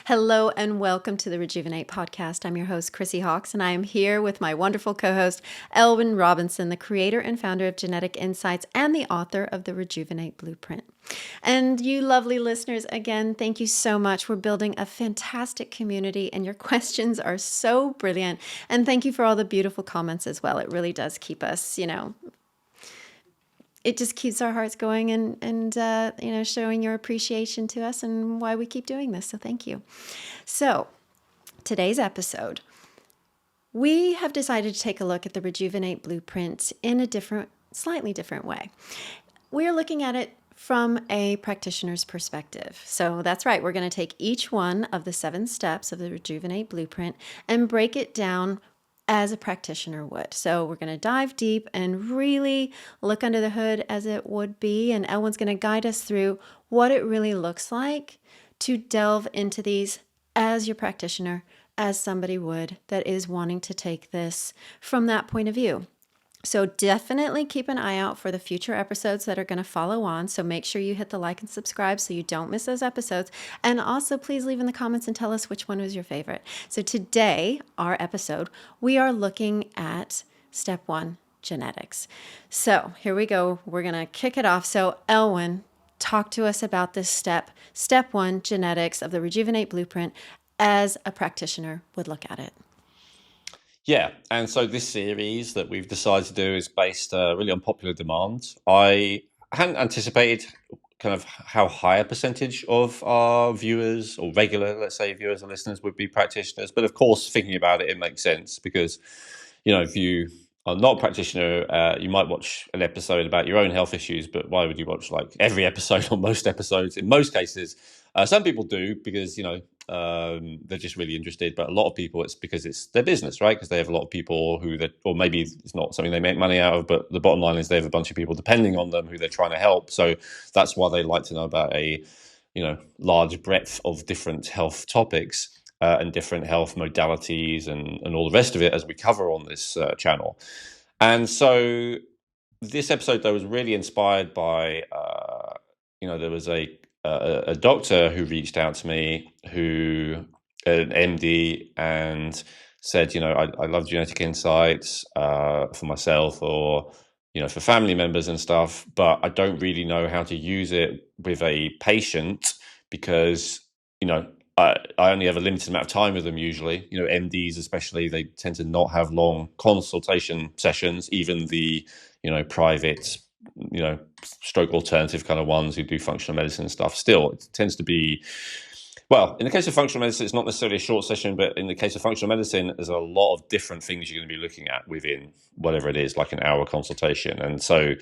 Hello and welcome to the Rejuvenate podcast. I'm your host, Chrissy Hawks, and I am here with my wonderful co-host, Elwin Robinson, the creator and founder of Genetic Insights and the author of the Rejuvenate Blueprint. And you lovely listeners, again, thank you so much. We're building a fantastic community and your questions are so brilliant. And thank you for all the beautiful comments as well. It really does keep us, it just keeps our hearts going and showing your appreciation to us and why we keep doing this. So thank you. So today's episode, we have decided to take a look at the Rejuvenate Blueprint in a slightly different way. We're looking at it from a practitioner's perspective. So that's right. We're going to take each one of the 7 steps of the Rejuvenate Blueprint and break it down as a practitioner would. So we're going to dive deep and really look under the hood as it would be. And Elwin's going to guide us through what it really looks like to delve into these as your practitioner, as somebody would that is wanting to take this from that point of view. So definitely keep an eye out for the future episodes that are going to follow on. So make sure you hit the like and subscribe so you don't miss those episodes. And also please leave in the comments and tell us which one was your favorite. So today, our episode, we are looking at step 1, genetics. So here we go. We're going to kick it off. So Elwin, talk to us about this step 1, genetics of the Rejuvenate Blueprint as a practitioner would look at it. Yeah, and so this series that we've decided to do is based really on popular demand. I hadn't anticipated kind of how high a percentage of our viewers or regular, let's say, viewers and listeners would be practitioners. But of course, thinking about it, it makes sense because, if you are not a practitioner, you might watch an episode about your own health issues, but why would you watch like every episode or most episodes? In most cases, some people do because, they're just really interested, but a lot of people it's because it's their business, right? Because they have a lot of people or maybe it's not something they make money out of, but the bottom line is they have a bunch of people depending on them who they're trying to help. So that's why they like to know about a large breadth of different health topics and different health modalities and all the rest of it as we cover on this channel. And so this episode though was really inspired by there was a doctor who reached out to me, an MD, and said, I love Genetic Insights for myself or, for family members and stuff, but I don't really know how to use it with a patient because, I only have a limited amount of time with them usually. MDs especially, they tend to not have long consultation sessions, even the, private stroke alternative kind of ones who do functional medicine and stuff. Still, it tends to be, well, in the case of functional medicine, it's not necessarily a short session, but in the case of functional medicine, there's a lot of different things you're going to be looking at within whatever it is, like an hour consultation. And so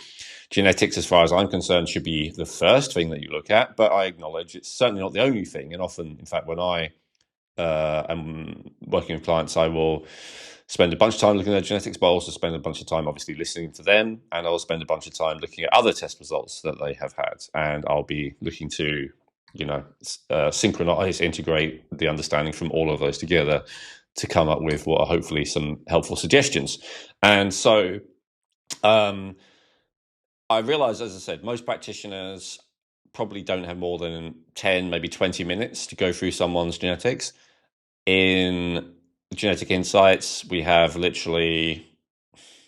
genetics, as far as I'm concerned, should be the first thing that you look at, but I acknowledge it's certainly not the only thing. And often, in fact, when I am working with clients, I will spend a bunch of time looking at their genetics, but also spend a bunch of time obviously listening to them, and I'll spend a bunch of time looking at other test results that they have had, and I'll be looking to synchronize, integrate the understanding from all of those together to come up with what are hopefully some helpful suggestions. And so I realize, as I said, most practitioners probably don't have more than 10, maybe 20 minutes to go through someone's genetics. In Genetic Insights, we have literally,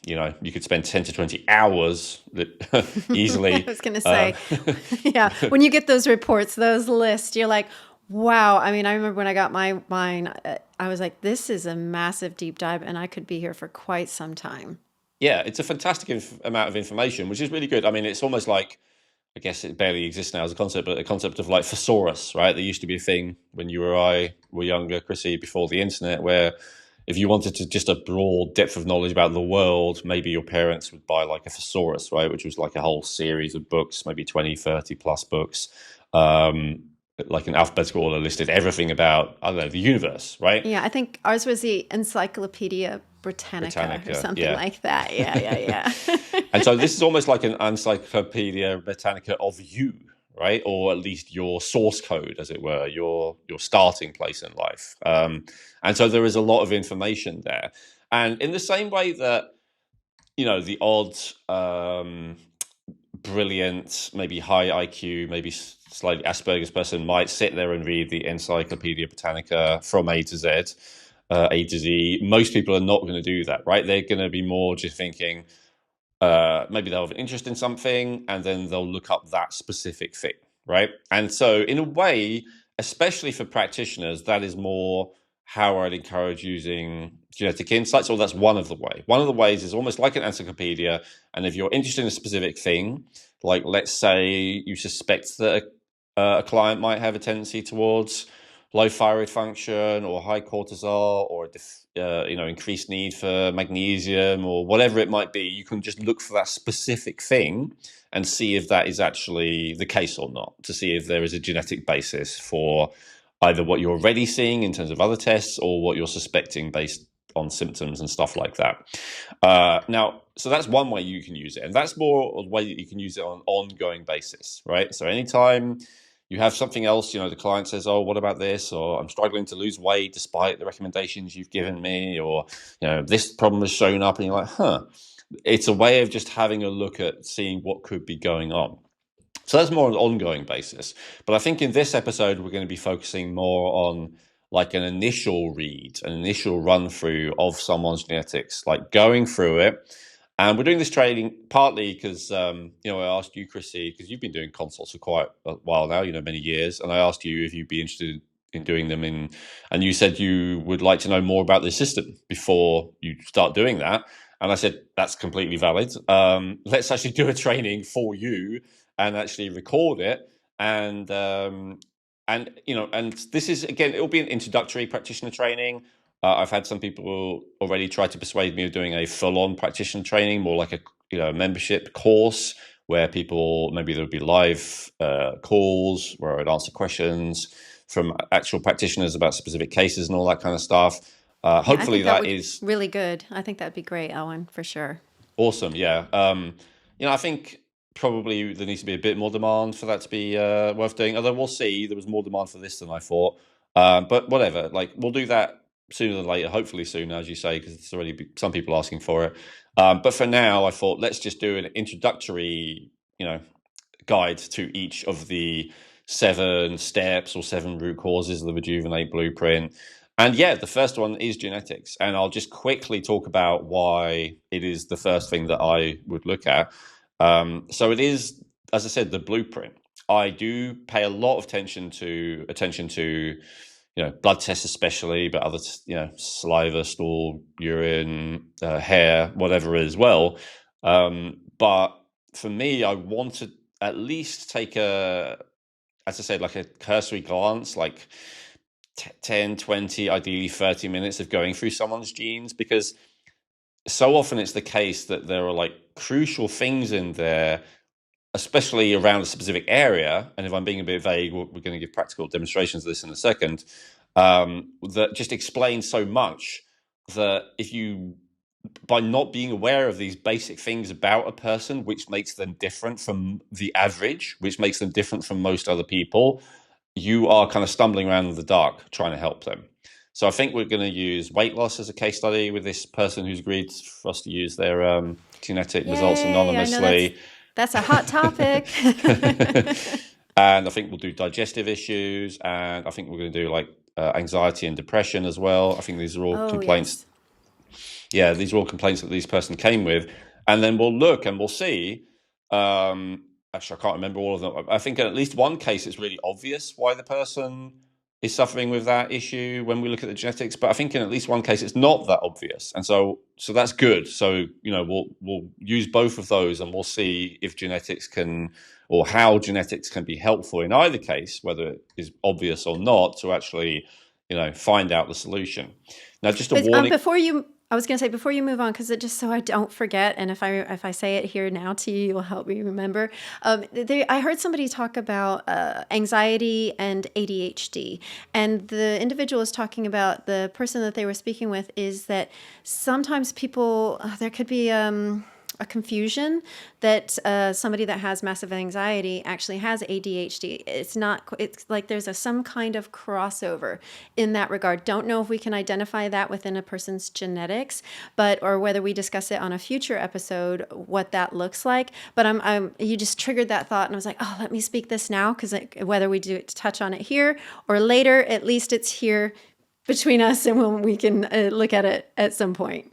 you could spend 10 to 20 hours easily. I was going to say, yeah, when you get those reports, those lists, you're like, wow. I mean, I remember when I got mine, I was like, this is a massive deep dive and I could be here for quite some time. Yeah, it's a fantastic amount of information, which is really good. I mean, it's almost like, I guess it barely exists now as a concept, but a concept of like thesaurus, right? There used to be a thing when you or I were younger, Chrissy, before the internet, where if you wanted to just a broad depth of knowledge about the world, maybe your parents would buy like a thesaurus, right? Which was like a whole series of books, maybe 20, 30 plus books, like an alphabetical order listed everything about, I don't know, the universe, right? Yeah, I think ours was the Encyclopedia Britannica or something like that. Yeah. And so this is almost like an Encyclopedia Britannica of you, right? Or at least your source code, as it were, your starting place in life. And so there is a lot of information there. And in the same way that, the odd brilliant, maybe high IQ, maybe slightly Asperger's person might sit there and read the Encyclopedia Britannica from A to Z, A to Z. Most people are not going to do that, right? They're going to be more just thinking, maybe they'll have an interest in something and then they'll look up that specific thing, right? And so in a way, especially for practitioners, that is more how I'd encourage using genetic insights, or that's one of the ways. One of the ways is almost like an encyclopedia, and if you're interested in a specific thing, like let's say you suspect that a client might have a tendency towards low thyroid function or high cortisol or increased need for magnesium or whatever it might be, you can just look for that specific thing and see if that is actually the case or not, to see if there is a genetic basis for either what you're already seeing in terms of other tests or what you're suspecting based on symptoms and stuff like that. Now, so that's one way you can use it, and that's more a way that you can use it on an ongoing basis, right? So anytime you have something else, the client says, oh, what about this? Or I'm struggling to lose weight despite the recommendations you've given me, or, this problem has shown up, and you're like, it's a way of just having a look at seeing what could be going on. So that's more on an ongoing basis. But I think in this episode, we're going to be focusing more on like an initial read, an initial run through of someone's genetics, like going through it. And we're doing this training partly because, I asked you, Chrissy, because you've been doing consults for quite a while now, many years. And I asked you if you'd be interested in doing them and you said you would like to know more about the system before you start doing that. And I said, that's completely valid. Let's actually do a training for you and actually record it. And this is, again, it'll be an introductory practitioner training. I've had some people already try to persuade me of doing a full-on practitioner training, more like a membership course where people, maybe there would be live calls where I'd answer questions from actual practitioners about specific cases and all that kind of stuff. Hopefully that is really good. I think that'd be great, Elwin, for sure. Awesome. Yeah. I think probably there needs to be a bit more demand for that to be worth doing. Although we'll see, there was more demand for this than I thought. But whatever, like we'll do that sooner than later, hopefully soon, as you say, because it's already some people asking for it. But for now, I thought let's just do an introductory, guide to each of the 7 steps or 7 root causes of the Rejuvenate Blueprint. And yeah, the first one is genetics. And I'll just quickly talk about why it is the first thing that I would look at. So it is, as I said, the blueprint. I do pay a lot of attention to blood tests especially, but other, saliva, stool, urine, hair, whatever as well. But for me, I want to at least take as I said, like a cursory glance, like 10, 20, ideally 30 minutes of going through someone's genes, because so often it's the case that there are like crucial things in there, especially around a specific area. And if I'm being a bit vague, we're going to give practical demonstrations of this in a second, that just explain so much that by not being aware of these basic things about a person, which makes them different from the average, which makes them different from most other people, you are kind of stumbling around in the dark trying to help them. So I think we're going to use weight loss as a case study with this person who's agreed for us to use their genetic results anonymously. That's a hot topic. And I think we'll do digestive issues, and I think we're going to do like anxiety and depression as well. I think these are all complaints. Yes. Yeah, these are all complaints that this person came with. And then we'll look and we'll see. Actually, I can't remember all of them. I think in at least one case, it's really obvious why the person is suffering with that issue when we look at the genetics. But I think in at least one case, it's not that obvious, and so that's good. So we'll use both of those, and we'll see if genetics can, or how genetics can be helpful in either case, whether it is obvious or not, to actually find out the solution. Now, just a warning. I was going to say, before you move on, because just so I don't forget, and if I say it here now to you, you'll help me remember. I heard somebody talk about anxiety and ADHD, and the individual is talking about, the person that they were speaking with, is that sometimes people, there could be a confusion that somebody that has massive anxiety actually has ADHD. It's not, it's like there's some kind of crossover in that regard. Don't know if we can identify that within a person's genetics, but, or whether we discuss it on a future episode, what that looks like. But you just triggered that thought, and I was like, oh, let me speak this now, because whether we do touch on it here or later, at least it's here between us, and when we can look at it at some point.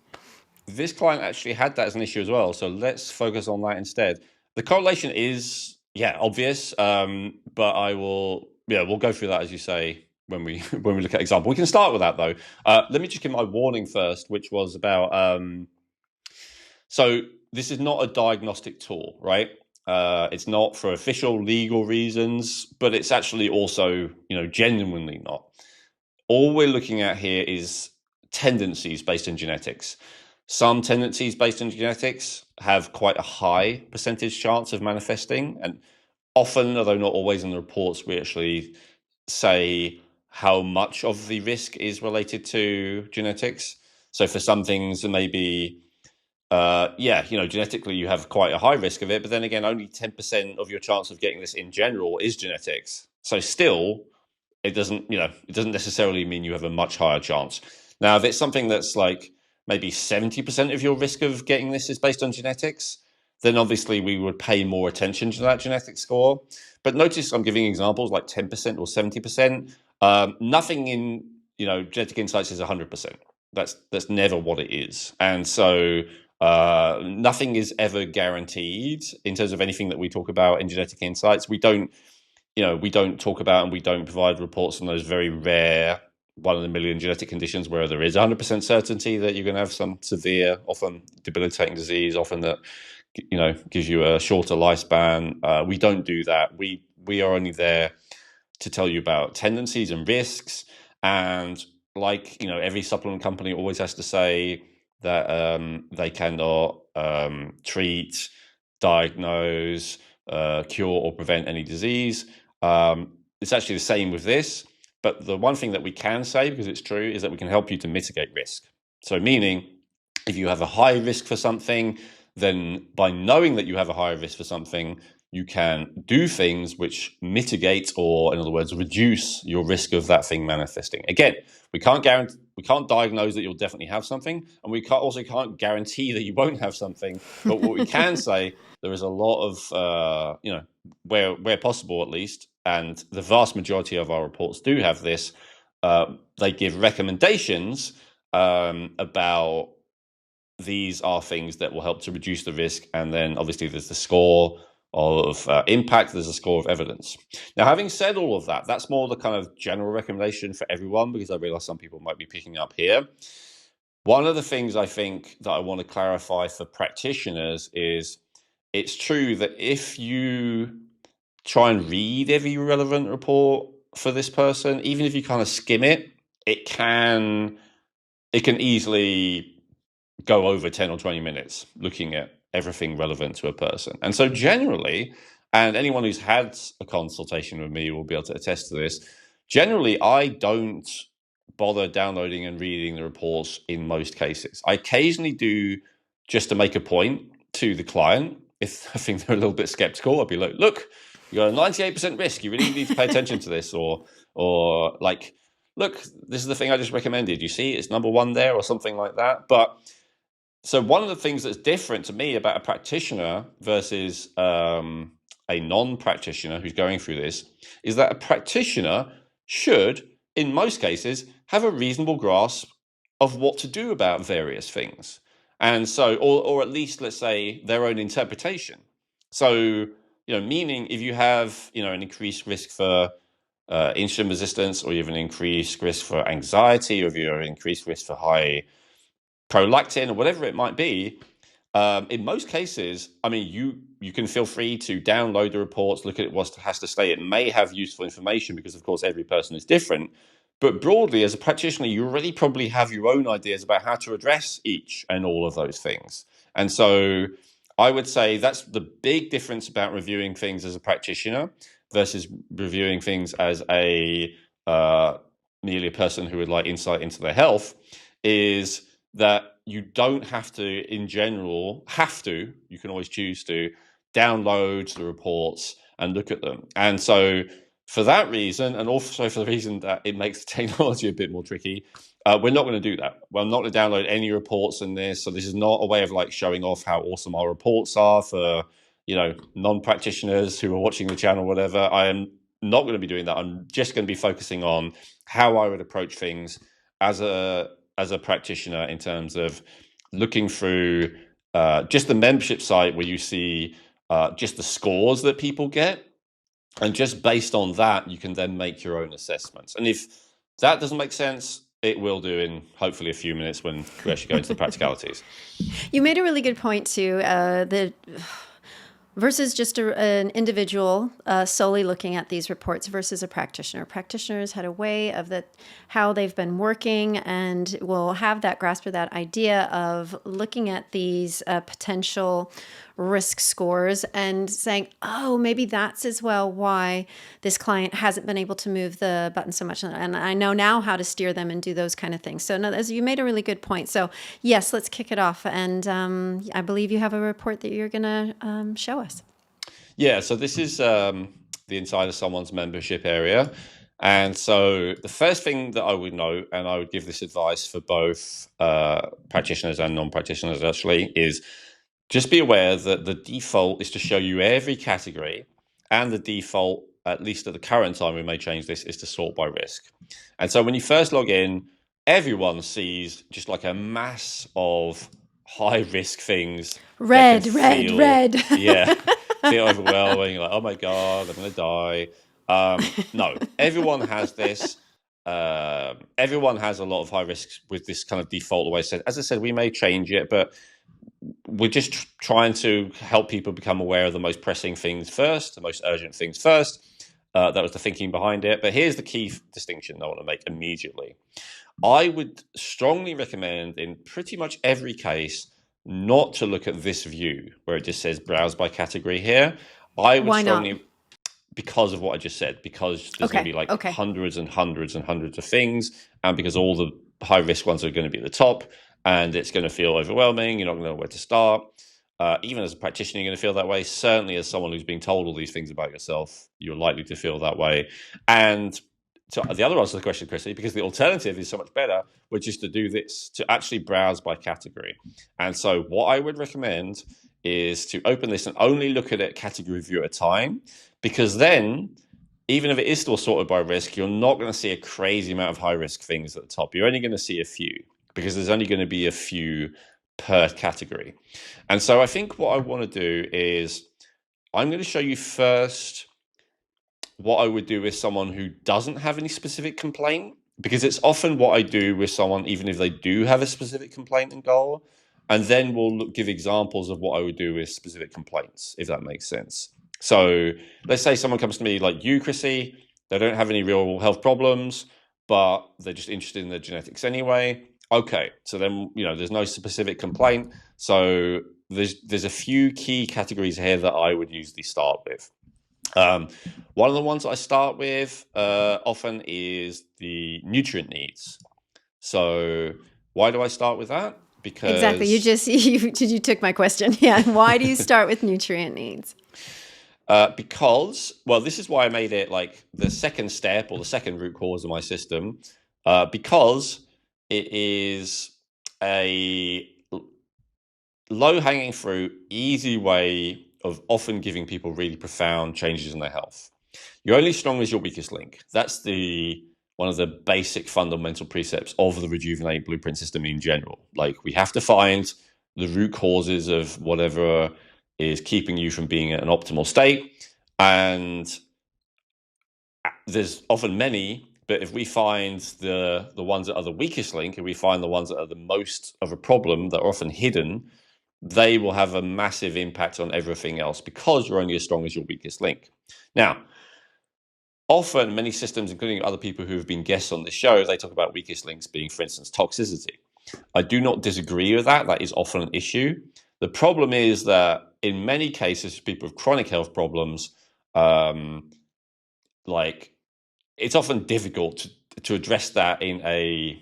This client actually had that as an issue as well, so let's focus on that instead. The correlation is, obvious, but we'll go through that, as you say, when we look at example. We can start with that though. Let me just give my warning first, which was about, so this is not a diagnostic tool, right? It's not for official legal reasons, but it's actually also, genuinely not. All we're looking at here is tendencies based on genetics. Some tendencies based on genetics have quite a high percentage chance of manifesting, and often, although not always in the reports, we actually say how much of the risk is related to genetics. So for some things, maybe, genetically you have quite a high risk of it, but then again, only 10% of your chance of getting this in general is genetics. So still, it doesn't necessarily mean you have a much higher chance. Now, if it's something that's like maybe 70% of your risk of getting this is based on genetics, then obviously we would pay more attention to that genetic score. But notice I'm giving examples like 10% or 70%. Nothing in genetic insights is 100%. That's never what it is. And so nothing is ever guaranteed in terms of anything that we talk about in genetic insights. We don't talk about, and we don't provide reports on those very rare 1 in a million genetic conditions where there is 100% certainty that you're going to have some severe, often debilitating disease, often that gives you a shorter lifespan. We don't do that. We are only there to tell you about tendencies and risks. And like every supplement company always has to say that they cannot treat, diagnose, cure, or prevent any disease. It's actually the same with this. But the one thing that we can say, because it's true, is that we can help you to mitigate risk. So meaning, if you have a high risk for something, then by knowing that you have a high risk for something, you can do things which mitigate, or in other words, reduce your risk of that thing manifesting. Again, we can't diagnose that you'll definitely have something, and we can't guarantee that you won't have something. But what we can say, there is a lot of, where possible at least, and the vast majority of our reports do have this, they give recommendations about these are things that will help to reduce the risk. And then obviously there's the score of impact, there's a score of evidence. Now, having said all of that, that's more the kind of general recommendation for everyone, because I realize some people might be picking up here. One of the things I think that I want to clarify for practitioners is it's true that if you try and read every relevant report for this person, even if you kind of skim it, it can easily go over 10 or 20 minutes looking at everything relevant to a person. And so generally, and anyone who's had a consultation with me will be able to attest to this, generally I don't bother downloading and reading the reports in most cases. I occasionally do, just to make a point to the client. If I think they're a little bit skeptical, I'll be like, look, you got a 98% risk. You really need to pay attention to this. Or like, look, this is the thing I just recommended. You see, it's number 1 there, or something like that. But so one of the things that's different to me about a practitioner versus a non-practitioner who's going through this is that a practitioner should, in most cases, have a reasonable grasp of what to do about various things. And so, or at least, let's say, their own interpretation. So, meaning if you have, an increased risk for insulin resistance, or you have an increased risk for anxiety, or if you have an increased risk for high prolactin, or whatever it might be, in most cases, I mean, you can feel free to download the reports, look at what has to say. It may have useful information because, of course, every person is different. But broadly, as a practitioner, you already probably have your own ideas about how to address each and all of those things. And so I would say that's the big difference about reviewing things as a practitioner versus reviewing things as a merely a person who would like insight into their health, is that you don't have to, in general, you can always choose to download the reports and look at them. And so for that reason, and also for the reason that it makes the technology a bit more tricky, we're not going to do that. We're not going to download any reports in this. So this is not a way of like showing off how awesome our reports are for, non-practitioners who are watching the channel, whatever. I am not going to be doing that. I'm just going to be focusing on how I would approach things as a practitioner in terms of looking through just the membership site where you see just the scores that people get. And just based on that, you can then make your own assessments. And if that doesn't make sense, it will do in hopefully a few minutes when we actually go into the practicalities. You made a really good point too. Versus just an individual solely looking at these reports versus a practitioner. Practitioners had a way of how they've been working and will have that grasp of that idea of looking at these potential risk scores and saying, oh, maybe that's as well why this client hasn't been able to move the button so much. And I know now how to steer them and do those kind of things. So no, you made a really good point. So yes, let's kick it off. And I believe you have a report that you're going to show us. Yeah, so this is the inside of someone's membership area. And so the first thing that I would note, and I would give this advice for both practitioners and non-practitioners actually, is just be aware that the default is to show you every category, and the default, at least at the current time, we may change this, is to sort by risk. And so when you first log in, everyone sees just like a mass of high risk things. Red. Yeah, feel overwhelming, like, oh my God, I'm going to die. No, everyone has this. Everyone has a lot of high risks with this kind of default way. So, as I said, we may change it, but we're just trying to help people become aware of the most pressing things first, the most urgent things first. That was the thinking behind it. But here's the key distinction I want to make immediately. I would strongly recommend in pretty much every case not to look at this view where it just says browse by category here. I would Why strongly, not? because of what I just said, because there's going to be like hundreds and hundreds and hundreds of things, and because all the high risk ones are going to be at the top, and it's going to feel overwhelming. You're not going to know where to start. Even as a practitioner, you're going to feel that way. Certainly as someone who's being told all these things about yourself, you're likely to feel that way. And to the other answer to the question, Chrissy, because the alternative is so much better, which is to do this, to actually browse by category. And so what I would recommend is to open this and only look at it category view at a time, because then, even if it is still sorted by risk, you're not going to see a crazy amount of high risk things at the top. You're only going to see a few, because there's only going to be a few per category. And so I think what I want to do is I'm going to show you first what I would do with someone who doesn't have any specific complaint, because it's often what I do with someone, even if they do have a specific complaint and goal. And then we'll give examples of what I would do with specific complaints, if that makes sense. So let's say someone comes to me like you, Chrissy, they don't have any real health problems, but they're just interested in their genetics anyway. Okay, so then, there's no specific complaint. So there's a few key categories here that I would usually start with. One of the ones I start with often is the nutrient needs. So why do I start with that? Because exactly, you took my question. Yeah, why do you start with nutrient needs? Because, well, this is why I made it like the second step or the second root cause of my system, because it is a low-hanging fruit, easy way of often giving people really profound changes in their health. You're only strong as your weakest link. That's one of the basic fundamental precepts of the Rejuvenate Blueprint system in general. Like, we have to find the root causes of whatever is keeping you from being at an optimal state. And there's often many, but if we find the ones that are the weakest link, and we find the ones that are the most of a problem that are often hidden, they will have a massive impact on everything else, because you're only as strong as your weakest link. Now, often many systems, including other people who have been guests on this show, they talk about weakest links being, for instance, toxicity. I do not disagree with that. That is often an issue. The problem is that in many cases, people with chronic health problems, it's often difficult to address that in a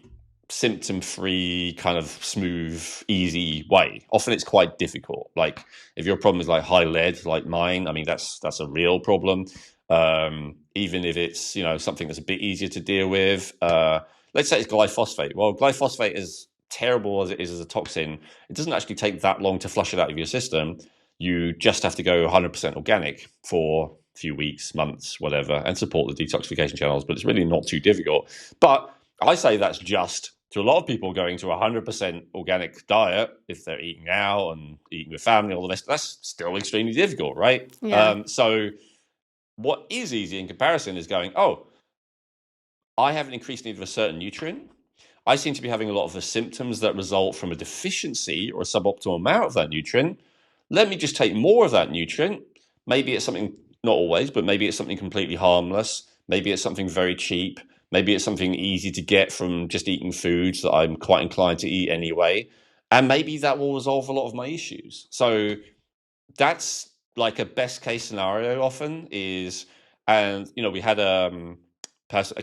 symptom-free, kind of smooth, easy way. Often it's quite difficult. Like if your problem is like high lead, like mine, I mean that's a real problem. Even if it's something that's a bit easier to deal with. Let's say it's glyphosate. Well, glyphosate, is terrible as it is as a toxin, it doesn't actually take that long to flush it out of your system. You just have to go 100% organic for a few weeks, months, whatever, and support the detoxification channels. But it's really not too difficult. But I say that's just to a lot of people going to a 100% organic diet, if they're eating out and eating with family, all the rest, that's still extremely difficult, right? Yeah. So what is easy in comparison is going, oh, I have an increased need of a certain nutrient. I seem to be having a lot of the symptoms that result from a deficiency or a suboptimal amount of that nutrient. Let me just take more of that nutrient. Maybe it's something, not always, but maybe it's something completely harmless. Maybe it's something very cheap. Maybe it's something easy to get from just eating foods that I'm quite inclined to eat anyway. And maybe that will resolve a lot of my issues. So that's like a best case scenario often is, and we had a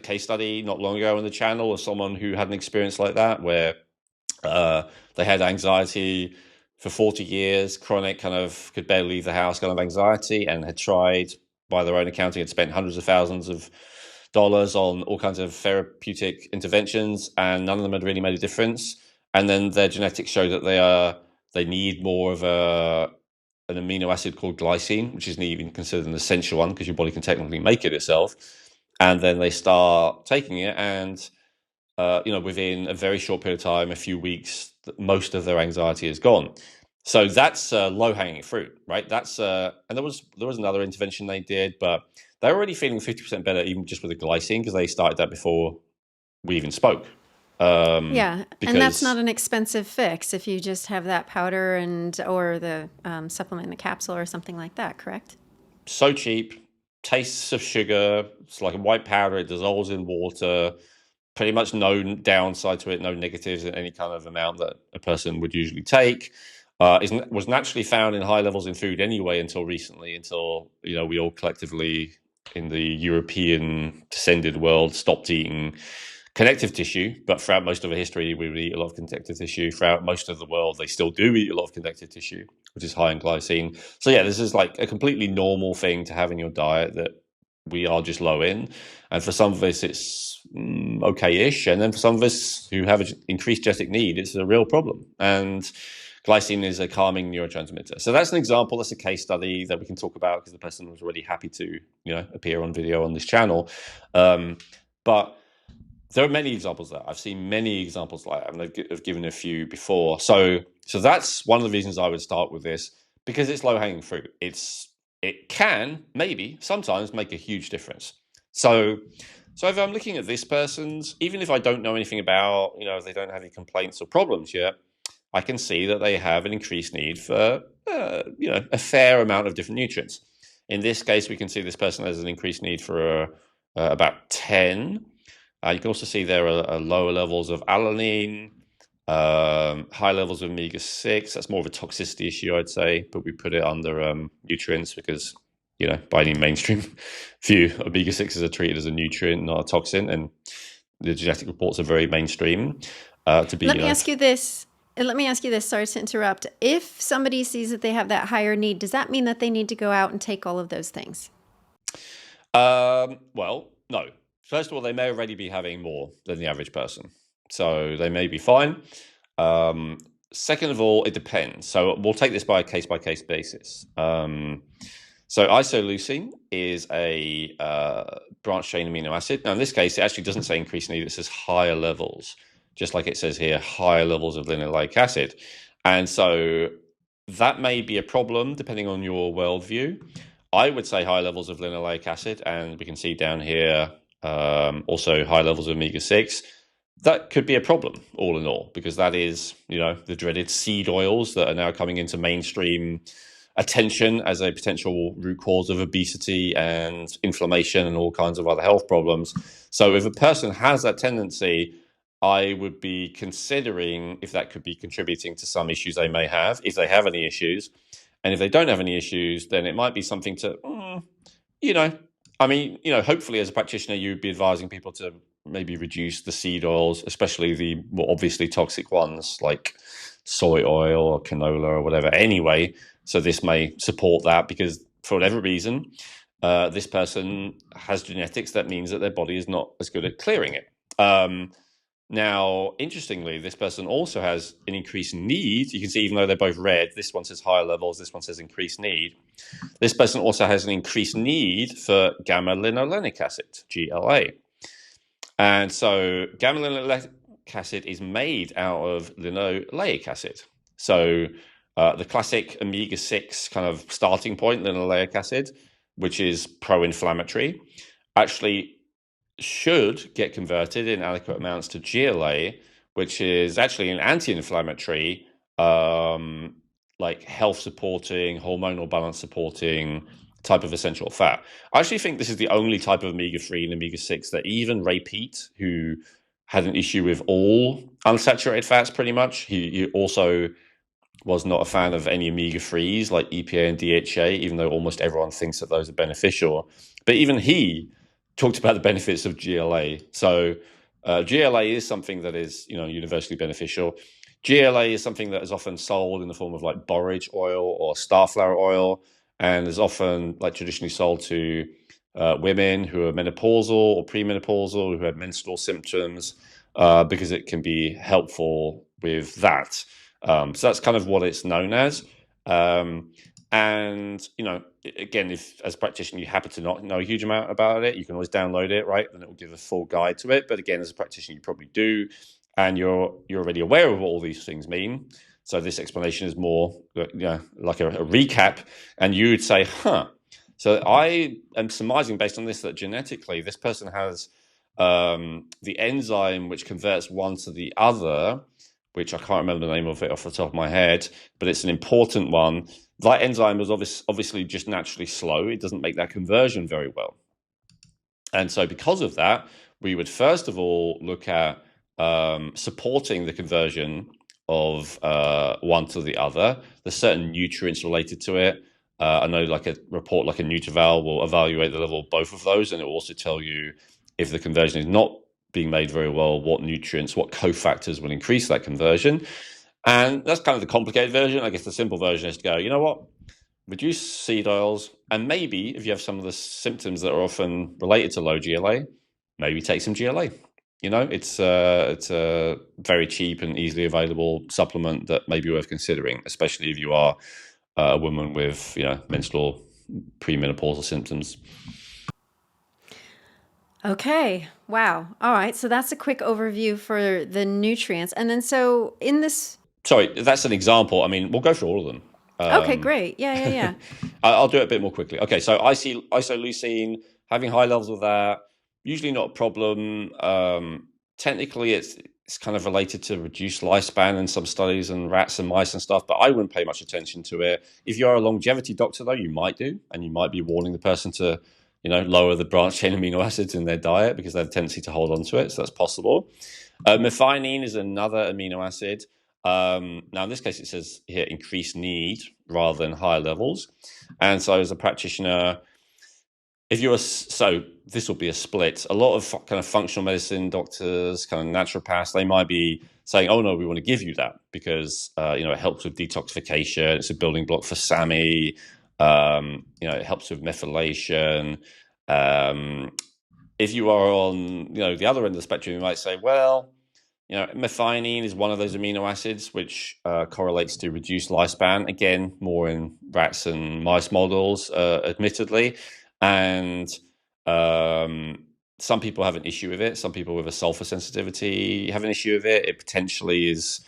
case study not long ago on the channel of someone who had an experience like that where they had anxiety for 40 years, chronic, kind of could barely leave the house kind of anxiety, and had tried, by their own accounting, had spent hundreds of thousands of dollars on all kinds of therapeutic interventions, and none of them had really made a difference. And then their genetics show that they need more of an amino acid called glycine, which isn't even considered an essential one because your body can technically make it itself. And then they start taking it, and within a very short period of time, a few weeks, most of their anxiety is gone. So that's low hanging fruit, right? That's and there was another intervention they did, but they're already feeling 50% better even just with the glycine because they started that before we even spoke. Yeah, and that's not Because an expensive fix if you just have that powder or the supplement in a capsule or something like that, correct? so cheap, tastes of sugar. It's like a white powder. It dissolves in water. Pretty much no downside to it, no negatives in any kind of amount that a person would usually take. Was naturally found in high levels in food anyway until recently, until we all collectively in the European descended world stopped eating connective tissue. But throughout most of the history, we would eat a lot of connective tissue. Throughout most of the world, they still do eat a lot of connective tissue, which is high in glycine. So yeah, this is like a completely normal thing to have in your diet that we are just low in. And for some of us, it's okay-ish. And then for some of us who have an increased genetic need, it's a real problem. And glycine is a calming neurotransmitter. So that's an example. That's a case study that we can talk about because the person was already happy to, appear on video on this channel. But there are many examples of that. I've seen many examples like that, and I've given a few before. So that's one of the reasons I would start with this, because it's low-hanging fruit. It can maybe sometimes make a huge difference. So if I'm looking at this person's, even if I don't know anything about, if they don't have any complaints or problems yet, I can see that they have an increased need for, a fair amount of different nutrients. In this case, we can see this person has an increased need for about 10. You can also see there are lower levels of alanine, high levels of omega-6. That's more of a toxicity issue, I'd say, but we put it under nutrients because, by any mainstream view, omega-6s are treated as a nutrient, not a toxin, and the genetic reports are very mainstream to be. Let me ask you this. Sorry to interrupt. If somebody sees that they have that higher need, does that mean that they need to go out and take all of those things? Well, no. First of all, they may already be having more than the average person, so they may be fine. Second of all, it depends. So we'll take this by a case-by-case basis. So isoleucine is a branched chain amino acid. Now, in this case, it actually doesn't say increased need. It says higher levels, just like it says here, higher levels of linoleic acid. And so that may be a problem depending on your worldview. I would say high levels of linoleic acid, and we can see down here also high levels of omega-6. That could be a problem, all in all, because that is, the dreaded seed oils that are now coming into mainstream attention as a potential root cause of obesity and inflammation and all kinds of other health problems. So if a person has that tendency, I would be considering if that could be contributing to some issues they may have, if they have any issues. And if they don't have any issues, then it might be something to, hopefully as a practitioner, you'd be advising people to maybe reduce the seed oils, especially the more obviously toxic ones like soy oil or canola or whatever anyway. So this may support that because for whatever reason, this person has genetics that means that their body is not as good at clearing it. Now, interestingly, this person also has an increased need. You can see, even though they're both red, this one says higher levels, this one says increased need. This person also has an increased need for gamma linolenic acid, GLA. And so gamma linoleic acid is made out of linoleic acid. So the classic omega-6 kind of starting point, linoleic acid, which is pro-inflammatory, actually should get converted in adequate amounts to GLA, which is actually an anti-inflammatory, like health supporting, hormonal balance supporting type of essential fat. I actually think this is the only type of omega-3 and omega-6 that even Ray Peat, who had an issue with all unsaturated fats pretty much, he also was not a fan of any omega-3s like EPA and DHA, even though almost everyone thinks that those are beneficial. But even he talked about the benefits of GLA. So GLA is something that is, universally beneficial. GLA is something that is often sold in the form of like borage oil or starflower oil, and is often like traditionally sold to women who are menopausal or premenopausal, who have menstrual symptoms, because it can be helpful with that. So that's kind of what it's known as. And, again, if as a practitioner you happen to not know a huge amount about it, you can always download it, right? And it will give a full guide to it. But again, as a practitioner, you probably do, and you're already aware of what all these things mean. So this explanation is more, like a recap, and you would say, So I am surmising based on this that genetically this person has the enzyme which converts one to the other, which I can't remember the name of it off the top of my head, but it's an important one. That enzyme is obviously just naturally slow. It doesn't make that conversion very well. And so because of that, we would first of all look at supporting the conversion of one to the other. There's certain nutrients related to it. I know like a report like a NutriVal will evaluate the level of both of those, and it will also tell you if the conversion is not being made very well, what nutrients, what cofactors will increase that conversion. And that's kind of the complicated version. I guess the simple version is to go, you know what, reduce seed oils, and maybe if you have some of the symptoms that are often related to low GLA, maybe take some GLA. It's a very cheap and easily available supplement that may be worth considering, especially if you are a woman with menstrual premenopausal symptoms. Okay. Wow. All right. So that's a quick overview for the nutrients. And then so in this... Sorry, that's an example. I mean, we'll go through all of them. Okay, great. Yeah. I'll do it a bit more quickly. Okay, so isoleucine, having high levels of that, usually not a problem. Technically, it's kind of related to reduced lifespan in some studies and rats and mice and stuff, but I wouldn't pay much attention to it. If you're a longevity doctor, though, you might do, and you might be warning the person to lower the branched chain amino acids in their diet because they have a tendency to hold on to it. So that's possible. Methionine is another amino acid. Now, in this case, it says here increased need rather than higher levels. And so as a practitioner, so this will be a split. A lot of kind of functional medicine doctors, kind of naturopaths, they might be saying, oh, no, we want to give you that because, it helps with detoxification. It's a building block for SAMI. It helps with methylation. If you are on, the other end of the spectrum, you might say, well, methionine is one of those amino acids which correlates to reduced lifespan. Again, more in rats and mice models, admittedly. And some people have an issue with it. Some people with a sulfur sensitivity have an issue with it. It potentially is,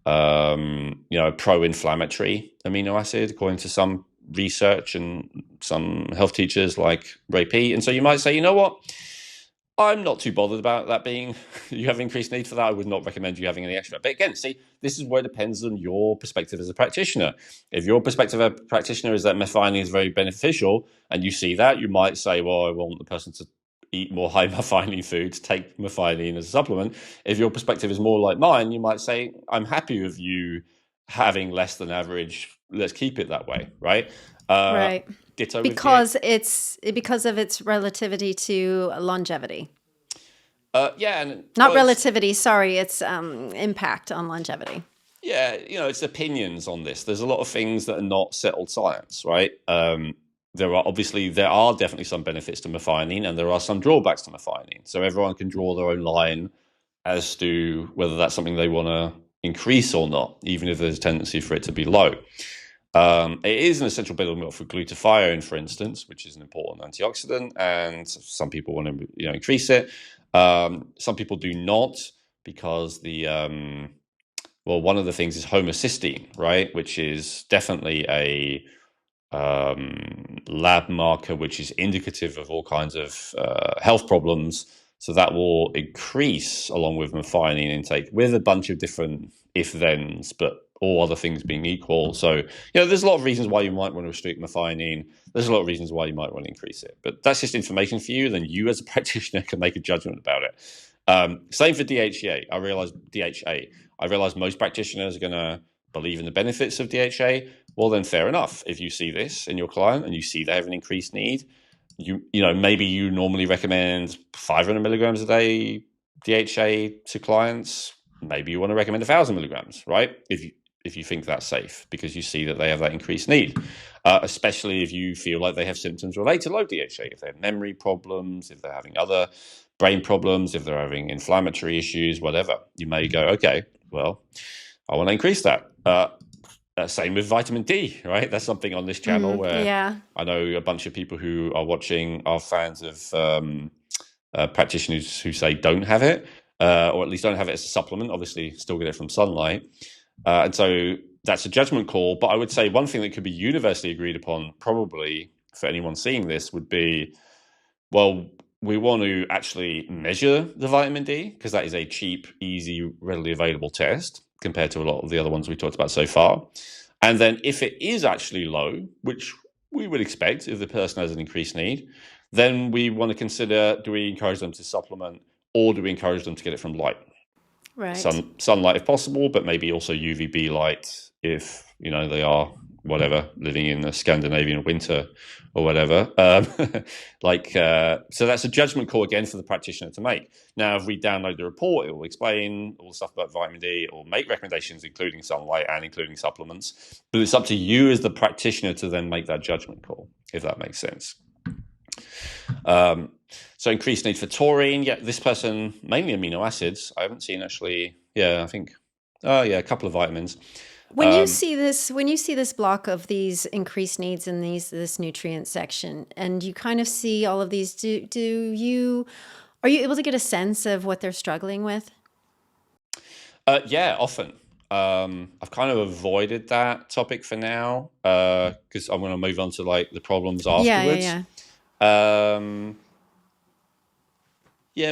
a pro-inflammatory amino acid, according to some research and some health teachers like Ray P. And so you might say, you know what? I'm not too bothered about that being you have increased need for that. I would not recommend you having any extra. But again, see, this is where it depends on your perspective as a practitioner. If your perspective as a practitioner is that methionine is very beneficial and you see that, you might say, well, I want the person to eat more high methionine foods, take methionine as a supplement. If your perspective is more like mine, you might say, I'm happy with you having less than average. Let's keep it that way, right? Right. Ditto because of its relativity to longevity. Yeah, and Not relativity, sorry, it's impact on longevity. Yeah, it's opinions on this. There's a lot of things that are not settled science, right? There are definitely some benefits to methionine, and there are some drawbacks to methionine. So everyone can draw their own line as to whether that's something they want to increase or not, even if there's a tendency for it to be low. It is an essential building block for glutathione, for instance, which is an important antioxidant, and some people want to increase it. Some people do not, because one of the things is homocysteine, right, which is definitely a lab marker which is indicative of all kinds of health problems. So that will increase along with methionine intake with a bunch of different if-thens, but all other things being equal. So, there's a lot of reasons why you might want to restrict methionine. There's a lot of reasons why you might want to increase it. But that's just information for you. Then you as a practitioner can make a judgment about it. Same for DHEA. I realize most practitioners are going to believe in the benefits of DHA. Well, then fair enough. If you see this in your client and you see they have an increased need, maybe you normally recommend 500 milligrams a day DHA to clients. Maybe you want to recommend 1,000 milligrams, right? If you think that's safe, because you see that they have that increased need, especially if you feel like they have symptoms related to low DHA, if they have memory problems, if they're having other brain problems, if they're having inflammatory issues, whatever. You may go, okay, well, I want to increase that. Same with vitamin D, right? That's something on this channel where I know a bunch of people who are watching are fans of practitioners who say don't have it, or at least don't have it as a supplement. Obviously, still get it from sunlight. And so that's a judgment call. But I would say one thing that could be universally agreed upon, probably for anyone seeing this, would be, well, we want to actually measure the vitamin D, because that is a cheap, easy, readily available test compared to a lot of the other ones we talked about so far. And then if it is actually low, which we would expect if the person has an increased need, then we want to consider, do we encourage them to supplement, or do we encourage them to get it from light? Right. Sunlight if possible, but maybe also UVB light if they are living in the Scandinavian winter or whatever. So that's a judgment call again for the practitioner to make. Now, if we download the report, it will explain all the stuff about vitamin D. It will make recommendations, including sunlight and including supplements. But it's up to you as the practitioner to then make that judgment call, if that makes sense. So increased need for taurine. Yeah, this person, mainly amino acids. I haven't seen actually. Yeah, I think. A couple of vitamins. When you see this block of these increased needs in this nutrient section, and you kind of see all of these, are you able to get a sense of what they're struggling with? Yeah, often. I've kind of avoided that topic for now, because I'm going to move on to the problems afterwards.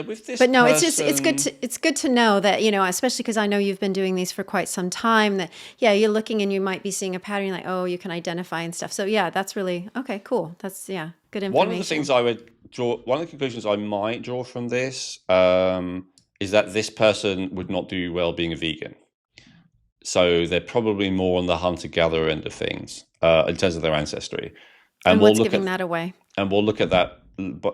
With this. But no, person, it's good to know that, especially because I know you've been doing these for quite some time, that you're looking and you might be seeing a pattern like, oh, you can identify and stuff. So that's really okay, cool. That's good information. One of the things I would draw, one of the conclusions I might draw from this is that this person would not do well being a vegan. So they're probably more on the hunter-gatherer end of things in terms of their ancestry. And what's giving that away? And we'll look at that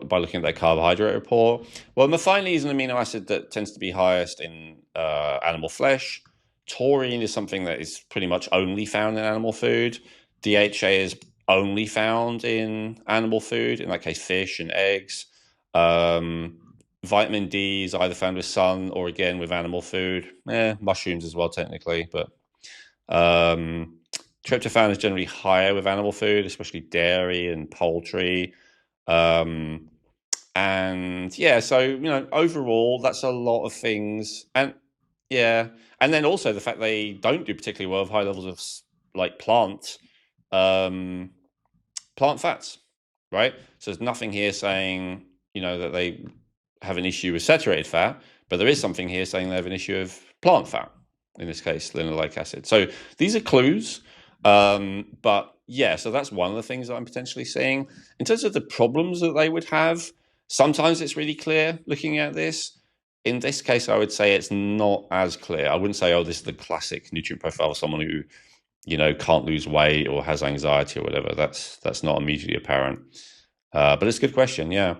by looking at their carbohydrate report. Well, methionine is an amino acid that tends to be highest in animal flesh. Taurine is something that is pretty much only found in animal food. DHA is only found in animal food, in that case, fish and eggs. Vitamin D is either found with sun or, again, with animal food. Mushrooms as well, technically. But tryptophan is generally higher with animal food, especially dairy and poultry. So overall, that's a lot of things. And then also the fact they don't do particularly well with high levels of plant fats, right? So there's nothing here saying, that they have an issue with saturated fat, but there is something here saying they have an issue of plant fat, in this case, linoleic acid. So these are clues. So that's one of the things that I'm potentially seeing. In terms of the problems that they would have, sometimes it's really clear looking at this. In this case, I would say it's not as clear. I wouldn't say, oh, this is the classic nutrient profile of someone who, can't lose weight or has anxiety or whatever. That's not immediately apparent. But it's a good question, yeah.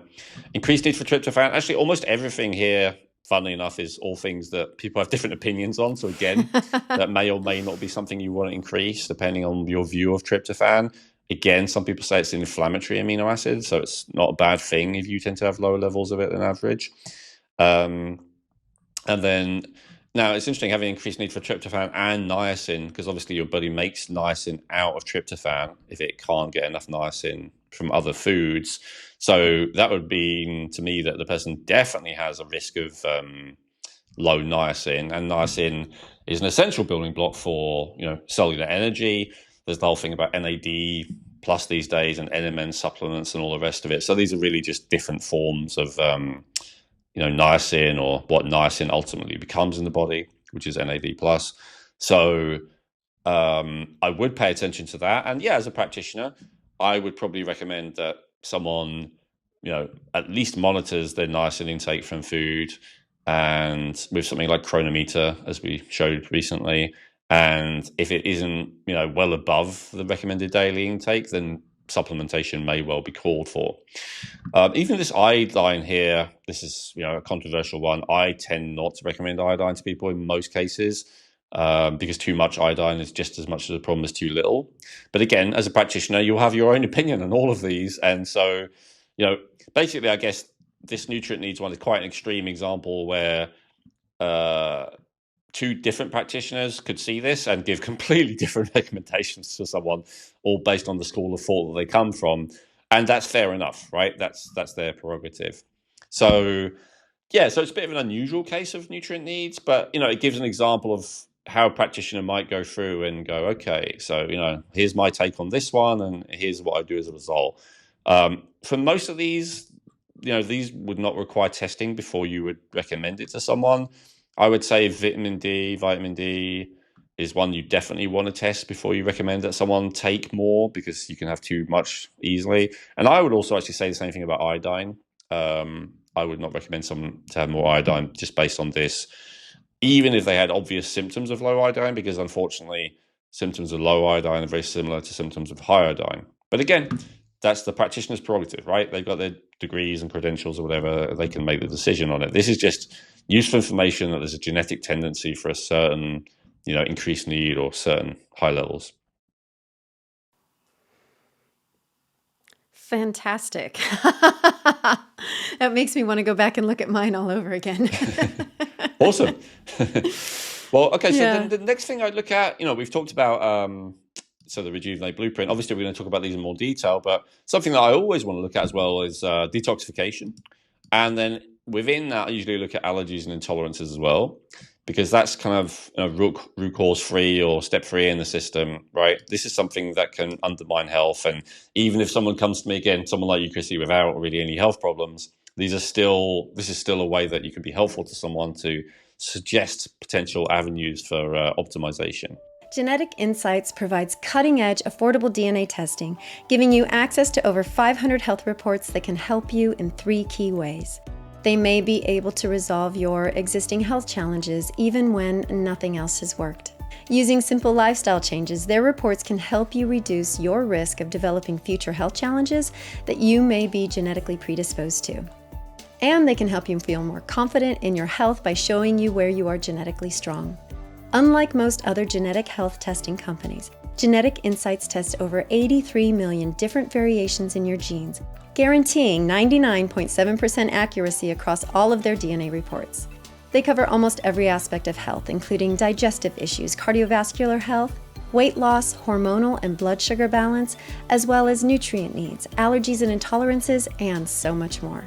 Increased need for tryptophan. Actually, almost everything here, funnily enough, is all things that people have different opinions on. So again, that may or may not be something you want to increase depending on your view of tryptophan. Again, some people say it's an inflammatory amino acid, so it's not a bad thing if you tend to have lower levels of it than average. And then now it's interesting having increased need for tryptophan and niacin, because obviously your body makes niacin out of tryptophan if it can't get enough niacin from other foods. So that would mean to me that the person definitely has a risk of low niacin, and niacin is an essential building block for cellular energy. There's the whole thing about NAD plus these days and NMN supplements and all the rest of it. So these are really just different forms of niacin, or what niacin ultimately becomes in the body, which is NAD plus. So I would pay attention to that. And yeah, as a practitioner, I would probably recommend that someone, at least monitors their niacin intake from food, and with something like Chronometer, as we showed recently. And if it isn't, well above the recommended daily intake, then supplementation may well be called for. Even this iodine here, this is a controversial one. I tend not to recommend iodine to people in most cases, because too much iodine is just as much of a problem as too little. But again, as a practitioner, you'll have your own opinion on all of these. And so, basically, I guess this nutrient needs one is quite an extreme example where two different practitioners could see this and give completely different recommendations to someone, all based on the school of thought that they come from. And that's fair enough, right? That's their prerogative. So yeah, so it's a bit of an unusual case of nutrient needs, but it gives an example of how a practitioner might go through and go, okay, so here's my take on this one, and here's what I do as a result. For most of these, these would not require testing before you would recommend it to someone. I would say vitamin D is one you definitely want to test before you recommend that someone take more, because you can have too much easily. And I would also actually say the same thing about iodine. I would not recommend someone to have more iodine just based on this, even if they had obvious symptoms of low iodine, because unfortunately symptoms of low iodine are very similar to symptoms of high iodine. But again, that's the practitioner's prerogative, right? They've got their degrees and credentials or whatever. They can make the decision on it. This is just useful information that there's a genetic tendency for a certain, increased need or certain high levels. Fantastic. That makes me want to go back and look at mine all over again. Awesome. Well, okay, so then the next thing I'd look at, we've talked about the Rejuvenate Blueprint. Obviously, we're going to talk about these in more detail, but something that I always want to look at as well is detoxification. And then within that, I usually look at allergies and intolerances as well, because that's kind of root cause free or step free in the system, right? This is something that can undermine health. And even if someone comes to me, again, someone like you, Chrissy, without really any health problems, this is still a way that you can be helpful to someone to suggest potential avenues for optimization. Genetic Insights provides cutting-edge, affordable DNA testing, giving you access to over 500 health reports that can help you in 3 key ways. They may be able to resolve your existing health challenges even when nothing else has worked. Using simple lifestyle changes, their reports can help you reduce your risk of developing future health challenges that you may be genetically predisposed to. And they can help you feel more confident in your health by showing you where you are genetically strong. Unlike most other genetic health testing companies, Genetic Insights tests over 83 million different variations in your genes, guaranteeing 99.7% accuracy across all of their DNA reports. They cover almost every aspect of health, including digestive issues, cardiovascular health, weight loss, hormonal and blood sugar balance, as well as nutrient needs, allergies and intolerances, and so much more.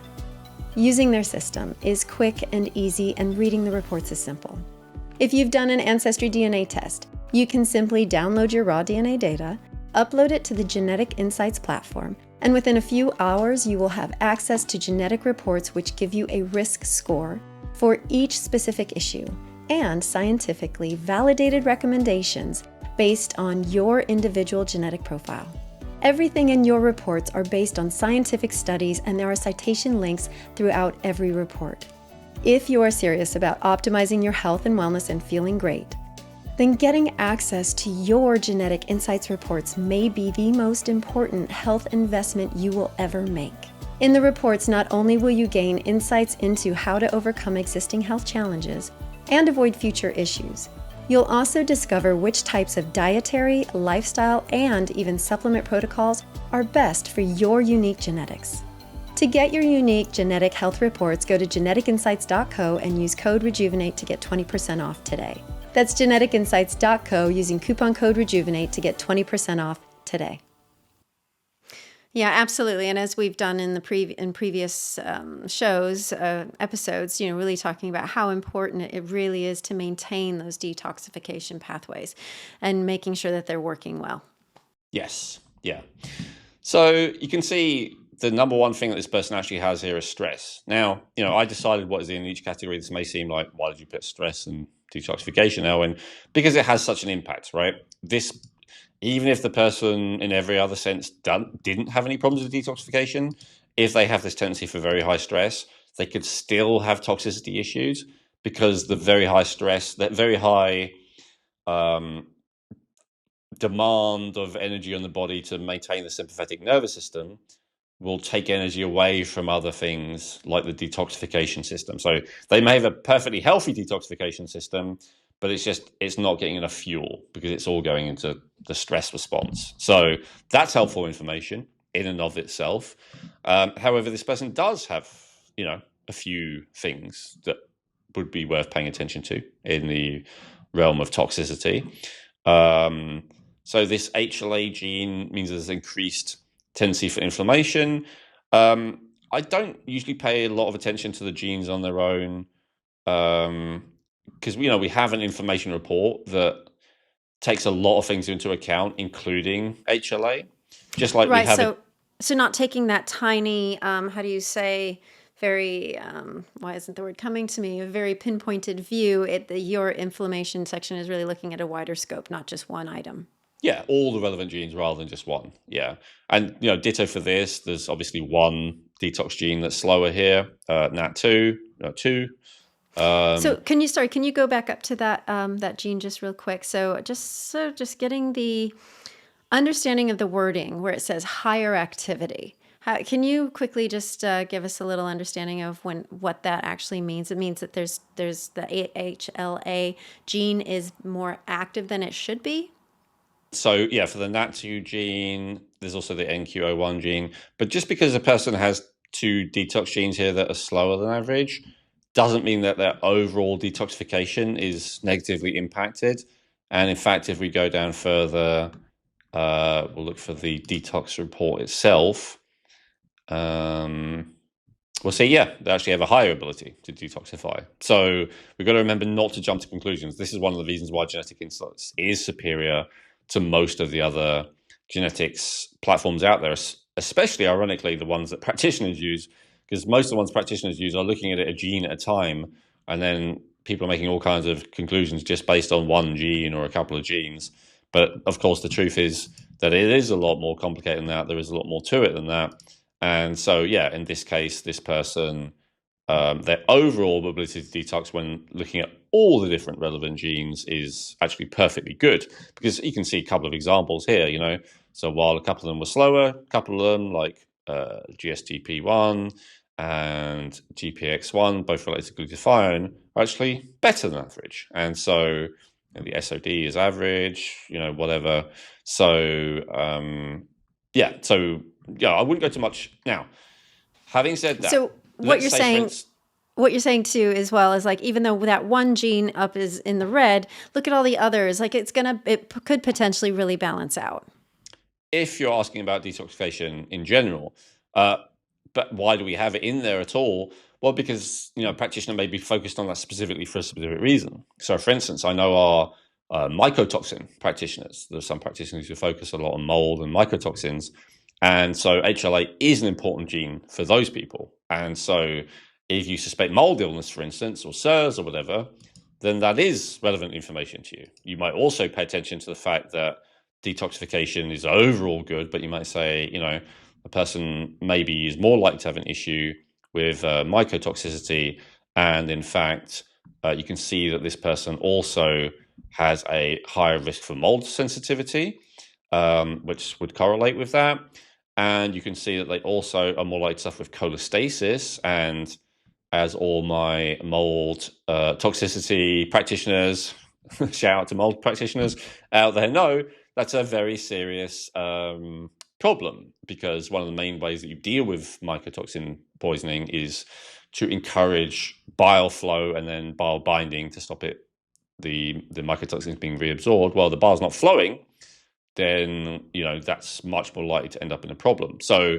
Using their system is quick and easy, and reading the reports is simple. If you've done an Ancestry DNA test, you can simply download your raw DNA data, upload it to the Genetic Insights platform, and within a few hours you will have access to genetic reports which give you a risk score for each specific issue and scientifically validated recommendations based on your individual genetic profile. Everything in your reports are based on scientific studies, and there are citation links throughout every report. If you are serious about optimizing your health and wellness and feeling great, then getting access to your genetic insights reports may be the most important health investment you will ever make. In the reports, not only will you gain insights into how to overcome existing health challenges and avoid future issues, you'll also discover which types of dietary, lifestyle, and even supplement protocols are best for your unique genetics. To get your unique genetic health reports, go to geneticinsights.co and use code REJUVENATE to get 20% off today. That's geneticinsights.co using coupon code REJUVENATE to get 20% off today. Yeah, absolutely. And as we've done in the previous shows, episodes, really talking about how important it really is to maintain those detoxification pathways and making sure that they're working well. Yes. Yeah. So you can see the number one thing that this person actually has here is stress. Now, I decided what is in each category. This may seem like, why did you put stress and detoxification, Elwin? Because it has such an impact, right? Even if the person in every other sense didn't have any problems with detoxification, if they have this tendency for very high stress, they could still have toxicity issues because the very high stress, that very high demand of energy on the body to maintain the sympathetic nervous system will take energy away from other things like the detoxification system. So they may have a perfectly healthy detoxification system, but it's not getting enough fuel because it's all going into the stress response. So that's helpful information in and of itself. However, this person does have, a few things that would be worth paying attention to in the realm of toxicity. So this HLA gene means there's increased tendency for inflammation. I don't usually pay a lot of attention to the genes on their own because we have an information report that takes a lot of things into account, including HLA. Just like right, we have. So not taking that tiny, how do you say, very, why isn't the word coming to me? A very pinpointed view. Your inflammation section is really looking at a wider scope, not just one item. Yeah, all the relevant genes rather than just one. Yeah. And, ditto for this. There's obviously one detox gene that's slower here, NAT2, two. So can you go back up to that gene just real quick? So just getting the understanding of the wording where it says higher activity. Can you quickly just give us a little understanding of what that actually means? It means that there's the HLA gene is more active than it should be? So yeah, for the NAT2 gene, there's also the NQO1 gene. But just because a person has two detox genes here that are slower than average doesn't mean that their overall detoxification is negatively impacted. And in fact, if we go down further, we'll look for the detox report itself. We'll say, yeah, they actually have a higher ability to detoxify. So we've got to remember not to jump to conclusions. This is one of the reasons why Genetic Insights is superior to most of the other genetics platforms out there, especially, ironically, the ones that practitioners use, because most of the ones practitioners use are looking at it a gene at a time, and then people are making all kinds of conclusions just based on one gene or a couple of genes. But of course, the truth is that it is a lot more complicated than that. There is a lot more to it than that. And so, yeah, in this case, this person, their overall ability to detox when looking at all the different relevant genes is actually perfectly good, because you can see a couple of examples here, So while a couple of them were slower, a couple of them like GSTP1 and GPX1, both related to glutathione, are actually better than average. And so the SOD is average, whatever. So, yeah, I wouldn't go too much. Now, having said that, so what you're saying too, as well, is like, even though that one gene up is in the red, look at all the others. Like it could potentially really balance out. If you're asking about detoxification in general, but why do we have it in there at all? Well, because a practitioner may be focused on that specifically for a specific reason. So, for instance, I know our mycotoxin practitioners. There's some practitioners who focus a lot on mold and mycotoxins. And so HLA is an important gene for those people. And so if you suspect mold illness, for instance, or SIRS or whatever, then that is relevant information to you. You might also pay attention to the fact that detoxification is overall good, but you might say, a person maybe is more likely to have an issue with mycotoxicity. And in fact, you can see that this person also has a higher risk for mold sensitivity, which would correlate with that. And you can see that they also are more likely to suffer with cholestasis. And as all my mold toxicity practitioners, shout out to mold practitioners out there, know, that's a very serious problem, because one of the main ways that you deal with mycotoxin poisoning is to encourage bile flow and then bile binding to stop it, the mycotoxins being reabsorbed. Well, the bile's not flowing, then that's much more likely to end up in a problem. So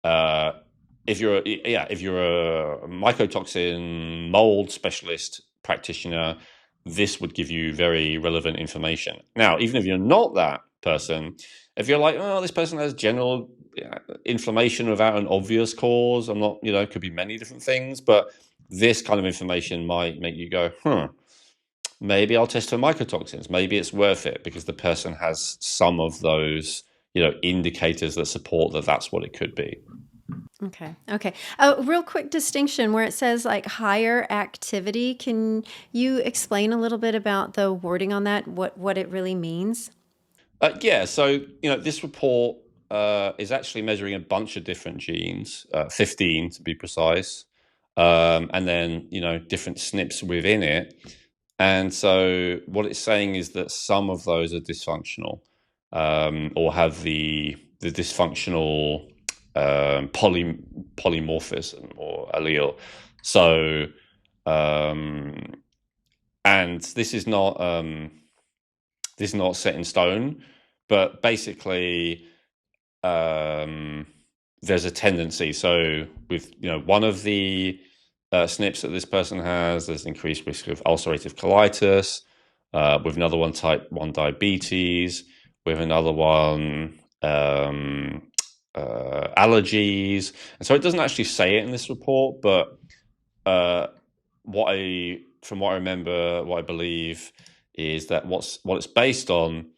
if you're a mycotoxin mold specialist practitioner, this would give you very relevant information. Now, even if you're not that person, if you're like, oh, this person has general inflammation without an obvious cause, I'm not, it could be many different things, but this kind of information might make you go, maybe I'll test for mycotoxins. Maybe it's worth it because the person has some of those, indicators that support that that's what it could be. Okay. A real quick distinction where it says like higher activity. Can you explain a little bit about the wording on that? What it really means? Yeah. So this report is actually measuring a bunch of different genes, 15 to be precise, and then different SNPs within it. And so what it's saying is that some of those are dysfunctional, or have the dysfunctional polymorphism or allele. So, and this is not set in stone, but basically, there's a tendency. So with one of the SNPs that this person has, there's increased risk of ulcerative colitis. With another one, type 1 diabetes. With another one, allergies. And so it doesn't actually say it in this report, but from what I remember, what I believe is that what it's based on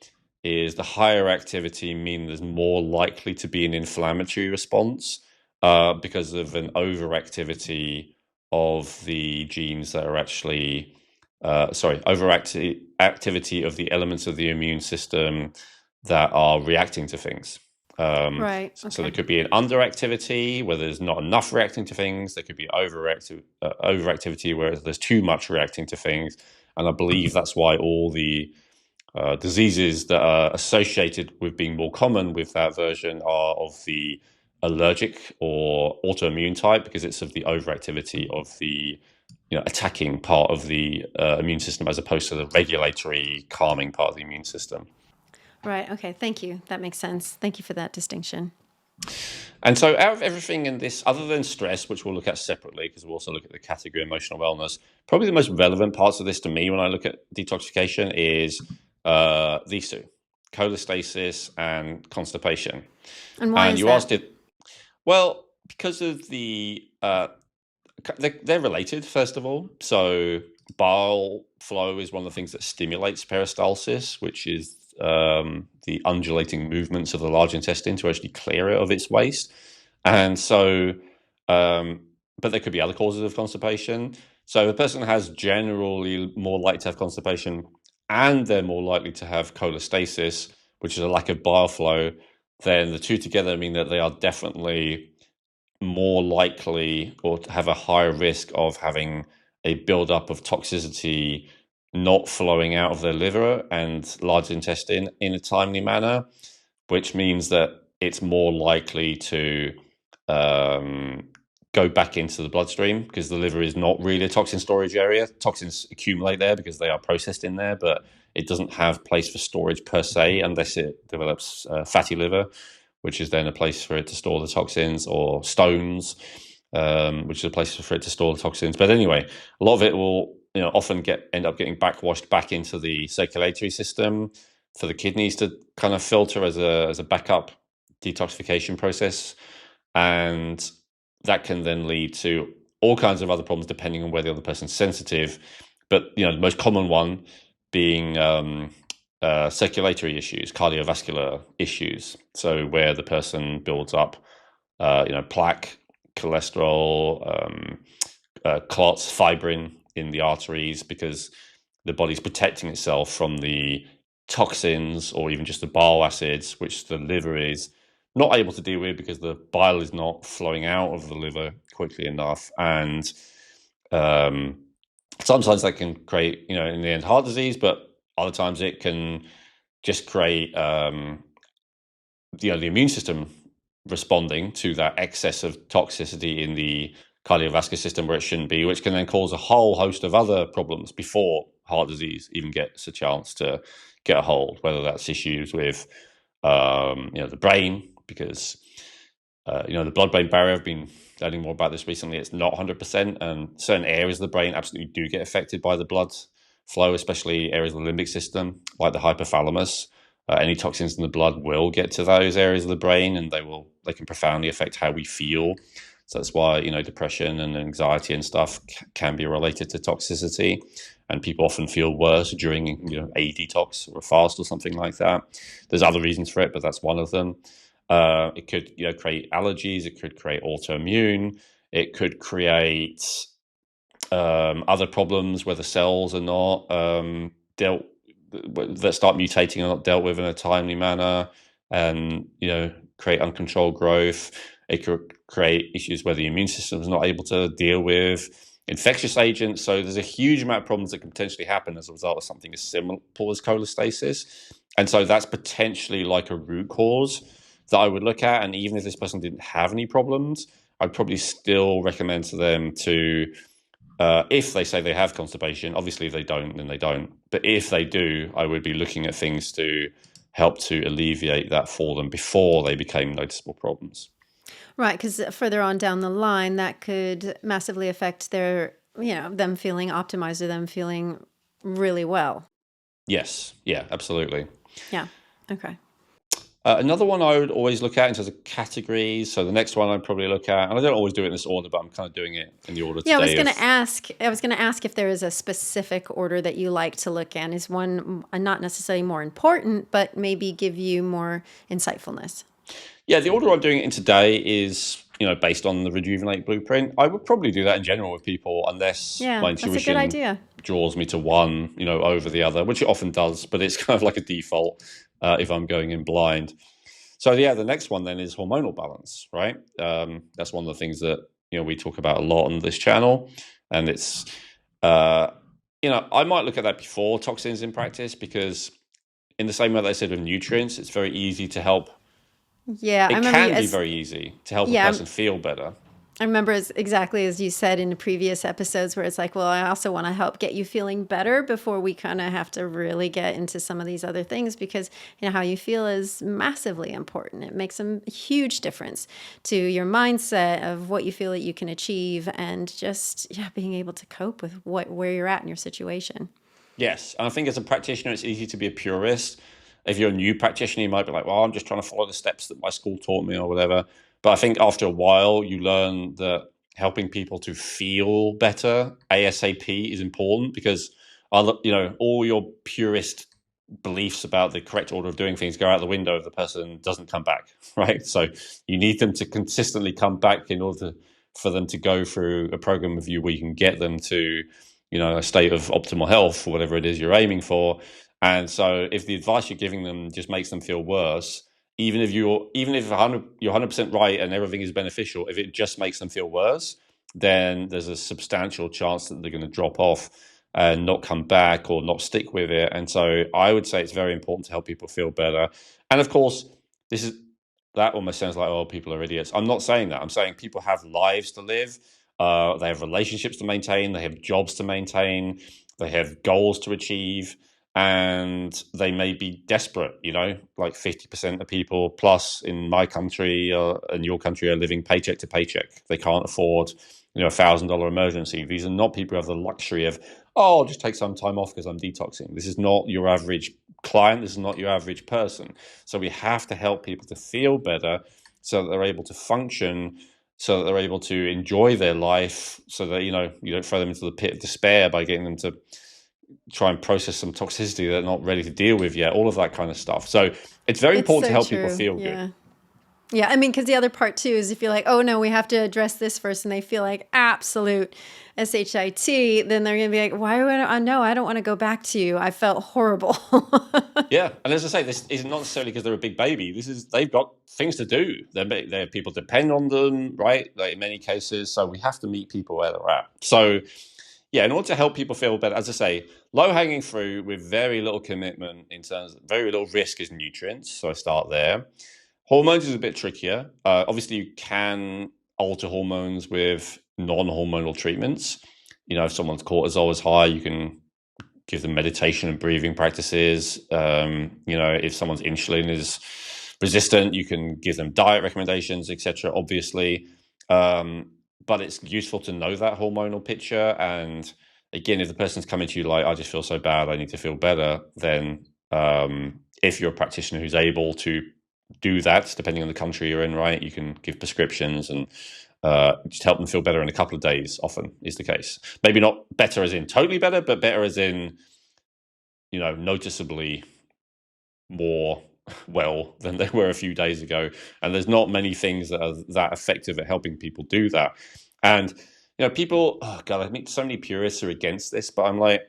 is the higher activity mean there's more likely to be an inflammatory response because of an overactivity of the genes that are actually overactivity of the elements of the immune system that are reacting to things. Right. Okay. So there could be an underactivity where there's not enough reacting to things. There could be overactivity where there's too much reacting to things. And I believe that's why all the diseases that are associated with being more common with that version are of the allergic or autoimmune type, because it's of the overactivity of the attacking part of the immune system as opposed to the regulatory calming part of the immune system. Right. Okay. Thank you. That makes sense. Thank you for that distinction. And so out of everything in this, other than stress, which we'll look at separately, because we'll also look at the category emotional wellness, probably the most relevant parts of this to me when I look at detoxification is these two, cholestasis and constipation. And why is you that? asked it, well, because of they're related, first of all. So bile flow is one of the things that stimulates peristalsis, which is the undulating movements of the large intestine to actually clear it of its waste. And so, but there could be other causes of constipation. So if a person has generally more likely to have constipation and they're more likely to have cholestasis, which is a lack of bile flow, then the two together mean that they are definitely more likely or to have a higher risk of having a buildup of toxicity not flowing out of their liver and large intestine in a timely manner, which means that it's more likely to go back into the bloodstream, because the liver is not really a toxin storage area. Toxins accumulate there because they are processed in there, but it doesn't have place for storage per se unless it develops fatty liver, which is then a place for it to store the toxins, or stones, which is a place for it to store the toxins. But anyway, a lot of it will often end up getting backwashed back into the circulatory system for the kidneys to kind of filter as a backup detoxification process. And that can then lead to all kinds of other problems depending on whether the person's sensitive. But the most common one being circulatory issues, cardiovascular issues. So where the person builds up, plaque, cholesterol, clots, fibrin in the arteries, because the body's protecting itself from the toxins or even just the bile acids, which the liver is not able to deal with because the bile is not flowing out of the liver quickly enough. And sometimes that can create, in the end, heart disease, but other times it can just create, the immune system responding to that excess of toxicity in the cardiovascular system where it shouldn't be, which can then cause a whole host of other problems before heart disease even gets a chance to get a hold, whether that's issues with, the brain, because, the blood-brain barrier, I've been learning more about this recently, it's not 100%, and certain areas of the brain absolutely do get affected by the blood flow, especially areas of the limbic system, like the hypothalamus. Any toxins in the blood will get to those areas of the brain, and they can profoundly affect how we feel. So that's why depression and anxiety and stuff can be related to toxicity, and people often feel worse during a detox or a fast or something like that. There's other reasons for it, but that's one of them. It could create allergies. It could create autoimmune. It could create other problems where the cells are not that start mutating are not dealt with in a timely manner, and create uncontrolled growth. It could create issues where the immune system is not able to deal with infectious agents. So there's a huge amount of problems that can potentially happen as a result of something as simple as cholestasis. And so that's potentially like a root cause that I would look at. And even if this person didn't have any problems, I'd probably still recommend to them to, if they say they have constipation, obviously if they don't, then they don't. But if they do, I would be looking at things to help to alleviate that for them before they became noticeable problems. Right, because further on down the line, that could massively affect their, them feeling optimized or them feeling really well. Yes. Yeah, absolutely. Yeah. Okay. Another one I would always look at in terms of categories. So the next one I'd probably look at, and I don't always do it in this order, but I'm kind of doing it in the order today. Yeah, I was going to ask if there is a specific order that you like to look at. Is one not necessarily more important, but maybe give you more insightfulness? Yeah, the order I'm doing it in today is, based on the Rejuvenate Blueprint. I would probably do that in general with people, unless my that's a good idea. intuition draws me to one, over the other, which it often does, but it's kind of like a default if I'm going in blind. So yeah, the next one then is hormonal balance, right? That's one of the things that we talk about a lot on this channel, and it's I might look at that before toxins in practice, because in the same way that I said with nutrients, it's very easy to help. Yeah, It can be very easy to help a person feel better. I remember exactly as you said in the previous episodes, where it's like, well, I also want to help get you feeling better before we kind of have to really get into some of these other things, because how you feel is massively important. It makes a huge difference to your mindset of what you feel that you can achieve, and just being able to cope with where you're at in your situation. Yes, and I think as a practitioner, it's easy to be a purist. If you're a new practitioner, you might be like, well, I'm just trying to follow the steps that my school taught me or whatever. But I think after a while, you learn that helping people to feel better ASAP is important, because all your purist beliefs about the correct order of doing things go out the window if the person doesn't come back, right? So you need them to consistently come back in order for them to go through a program with you where you can get them to, a state of optimal health or whatever it is you're aiming for. And so if the advice you're giving them just makes them feel worse, even if you're 100% right and everything is beneficial, if it just makes them feel worse, then there's a substantial chance that they're going to drop off and not come back or not stick with it. And so I would say it's very important to help people feel better. And of course, that almost sounds like, oh, people are idiots. I'm not saying that. I'm saying people have lives to live. They have relationships to maintain. They have jobs to maintain. They have goals to achieve. And they may be desperate, like 50% of people plus in my country and your country are living paycheck to paycheck. They can't afford, $1,000 emergency. These are not people who have the luxury of, oh, I'll just take some time off because I'm detoxing. This is not your average client. This is not your average person. So we have to help people to feel better so that they're able to function, so that they're able to enjoy their life, so that, you don't throw them into the pit of despair by getting them to try and process some toxicity they're not ready to deal with yet, all of that kind of stuff. So it's very important to help people feel good. Yeah, I mean, because the other part too is if you're like, oh no, we have to address this first, and they feel like absolute shit, then they're gonna be like, why would I? No, I don't want to go back to you. I felt horrible. Yeah, and as I say, this is not necessarily because they're a big baby. This is they've got things to do. They're people depend on them, right? Like in many cases, so we have to meet people where they're at. So, yeah, in order to help people feel better, as I say, low hanging fruit with very little commitment in terms of very little risk is nutrients. So I start there. Hormones is a bit trickier. Obviously, you can alter hormones with non-hormonal treatments. If someone's cortisol is high, you can give them meditation and breathing practices. If someone's insulin is resistant, you can give them diet recommendations, etc. Obviously, but it's useful to know that hormonal picture. And again, if the person's coming to you like, I just feel so bad, I need to feel better, then if you're a practitioner who's able to do that, depending on the country you're in, right, you can give prescriptions and just help them feel better in a couple of days. Often is the case. Maybe not better as in totally better, but better as in noticeably more well than they were a few days ago. And there's not many things that are that effective at helping people do that. And people, oh god, I meet so many purists are against this, but I'm like,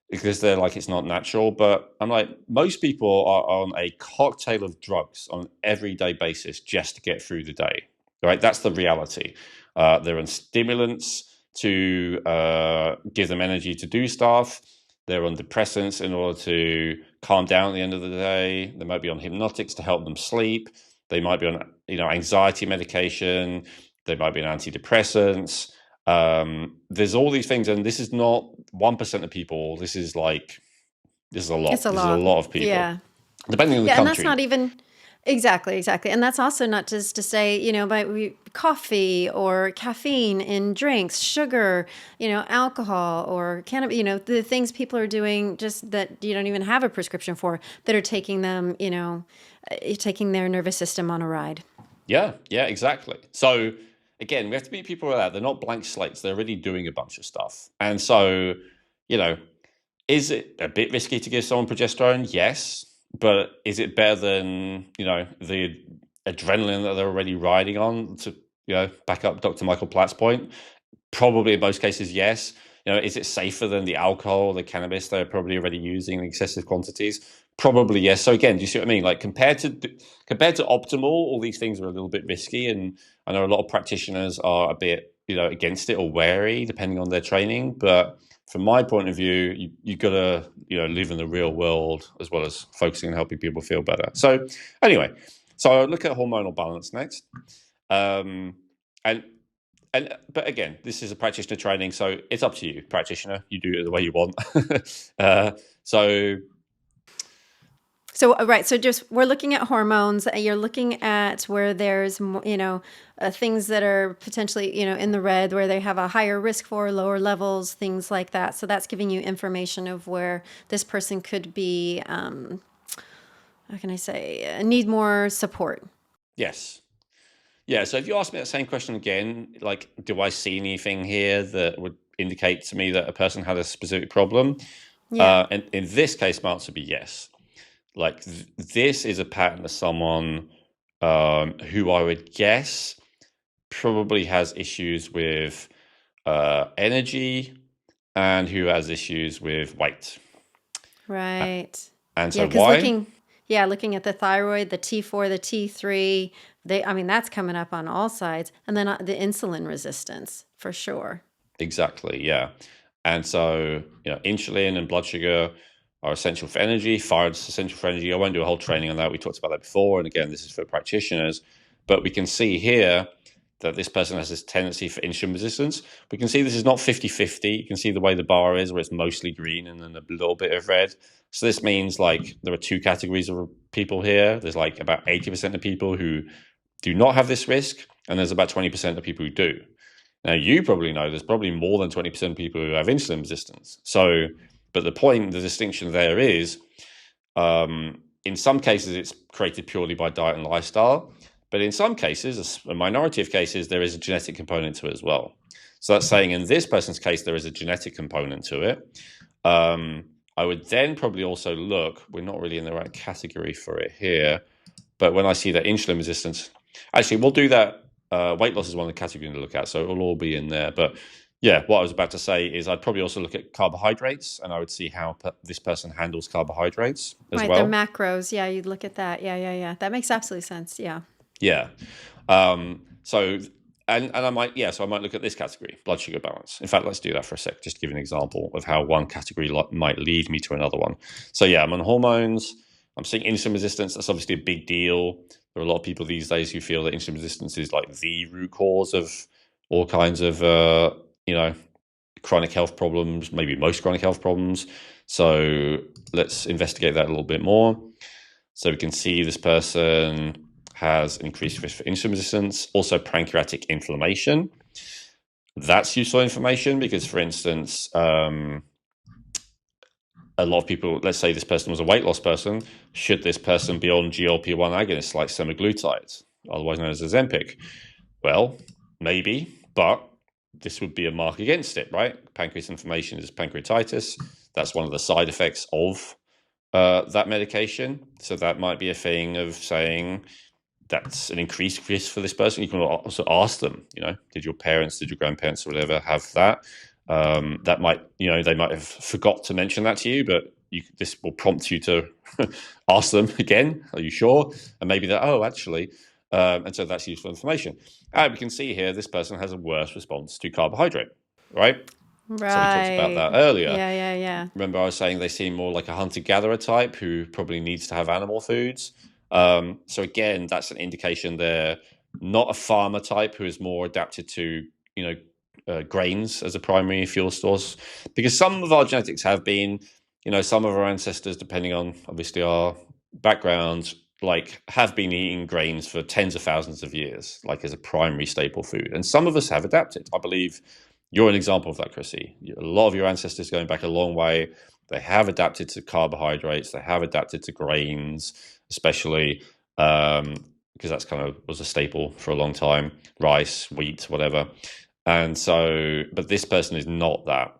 because they're like, it's not natural. But I'm like, most people are on a cocktail of drugs on an everyday basis just to get through the day. Right? That's the reality. They're on stimulants to give them energy to do stuff. They're on depressants in order to calm down at the end of the day. They might be on hypnotics to help them sleep. They might be on anxiety medication. They might be on antidepressants. There's all these things, and this is not 1% of people. This is a lot. It's a This is a lot. lot of people. Yeah. Depending on the Yeah, and country. that's not even exactly. And that's also not just to say, by coffee or caffeine in drinks, sugar, alcohol or cannabis, the things people are doing just that you don't even have a prescription for that are taking them, taking their nervous system on a ride. Yeah, exactly. So again, we have to meet people where they're not blank slates. They're already doing a bunch of stuff. And so, is it a bit risky to give someone progesterone? Yes. But is it better than, the adrenaline that they're already riding on, to, back up Dr. Michael Platt's point? Probably in most cases, yes. Is it safer than the alcohol, the cannabis they're probably already using in excessive quantities? Probably yes. So again, do you see what I mean? Like compared to optimal, all these things are a little bit risky, and I know a lot of practitioners are a bit against it or wary depending on their training. But from my point of view, you got to live in the real world as well as focusing on helping people feel better. So anyway, so I'll look at hormonal balance next, and but again, this is a practitioner training, so it's up to you, practitioner. You do it the way you want. Right. So just we're looking at hormones. You're looking at where there's, things that are potentially, in the red, where they have a higher risk for lower levels, things like that. So that's giving you information of where this person could be, how can I say, need more support. Yes. Yeah. So if you ask me that same question again, like, do I see anything here that would indicate to me that a person had a specific problem? Yeah. And in this case, my answer would be yes. Like this is a pattern of someone who I would guess probably has issues with energy and who has issues with weight. Right. And Yeah, so because why? looking at the thyroid, the T4, the T3, that's coming up on all sides. And then the insulin resistance, for sure. Exactly, yeah. And so, insulin and blood sugar are essential for energy. Thyroid's essential for energy. I won't do a whole training on that. We talked about that before. And again, this is for practitioners. But we can see here that this person has this tendency for insulin resistance. We can see this is not 50-50. You can see the way the bar is, where it's mostly green and then a little bit of red. So this means like there are two categories of people here. There's like about 80% of people who do not have this risk, and there's about 20% of people who do. Now, you probably know there's probably more than 20% of people who have insulin resistance. So, but the distinction there is, in some cases, it's created purely by diet and lifestyle. But in some cases, a minority of cases, there is a genetic component to it as well. So that's saying in this person's case, there is a genetic component to it. I would then probably also look, we're not really in the right category for it here, but when I see that insulin resistance, Actually, we'll do that. Weight loss is one of the categories to look at, so it'll all be in there. But yeah, what I was about to say is I'd probably also look at carbohydrates, and I would see how this person handles carbohydrates as Right, their well. macros. Yeah, you'd look at that. Yeah. That makes absolute sense. Yeah. Yeah. So and I might so I might look at this category, blood sugar balance. In fact, let's do that for a sec, just to give an example of how one category might lead me to another one. So yeah, I'm on hormones. I'm seeing insulin resistance. That's obviously a big deal. There are a lot of people these days who feel that insulin resistance is like the root cause of all kinds of chronic health problems, maybe most chronic health problems. So let's investigate that a little bit more. So we can see this person has an increased risk for insulin resistance, also pancreatic inflammation. That's useful information because, for instance, a lot of people, let's say this person was a weight loss person, should this person be on GLP-1 agonists like semaglutide, otherwise known as Ozempic? Well, maybe, but this would be a mark against it, right? Pancreas inflammation is pancreatitis. That's one of the side effects of that medication. So that might be a thing of saying that's an increased risk for this person. You can also ask them, did your parents, did your grandparents or whatever have that? That might, they might have forgot to mention that to you, but this will prompt you to ask them again, are you sure? And maybe that, actually, and so that's useful information. And we can see here, this person has a worse response to carbohydrate, right? Right. So we talked about that earlier. Yeah. Remember I was saying they seem more like a hunter-gatherer type who probably needs to have animal foods. So again, that's an indication they're not a farmer type who is more adapted to, grains as a primary fuel source. Because some of our genetics have been, some of our ancestors, depending on obviously our background, have been eating grains for tens of thousands of years, like as a primary staple food. And some of us have adapted. I believe you're an example of that, Chrissy. A lot of your ancestors going back a long way, they have adapted to carbohydrates, they have adapted to grains, especially because that's kind of was a staple for a long time, rice, wheat, whatever. And so, but this person is not that.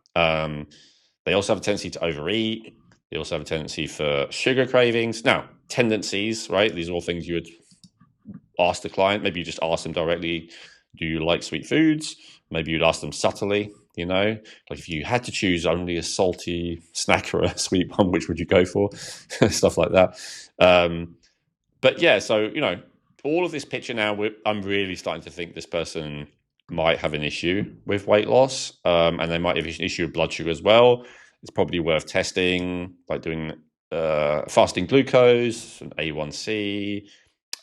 They also have a tendency to overeat. They also have a tendency for sugar cravings. Now, tendencies, right? These are all things you would ask the client. Maybe you just ask them directly, do you like sweet foods? Maybe you'd ask them subtly, like if you had to choose only a salty snack or a sweet one, which would you go for? Stuff like that. But yeah, so, all of this picture now, I'm really starting to think this person might have an issue with weight loss, and they might have an issue with blood sugar as well. It's probably worth testing, like doing fasting glucose, an A1C,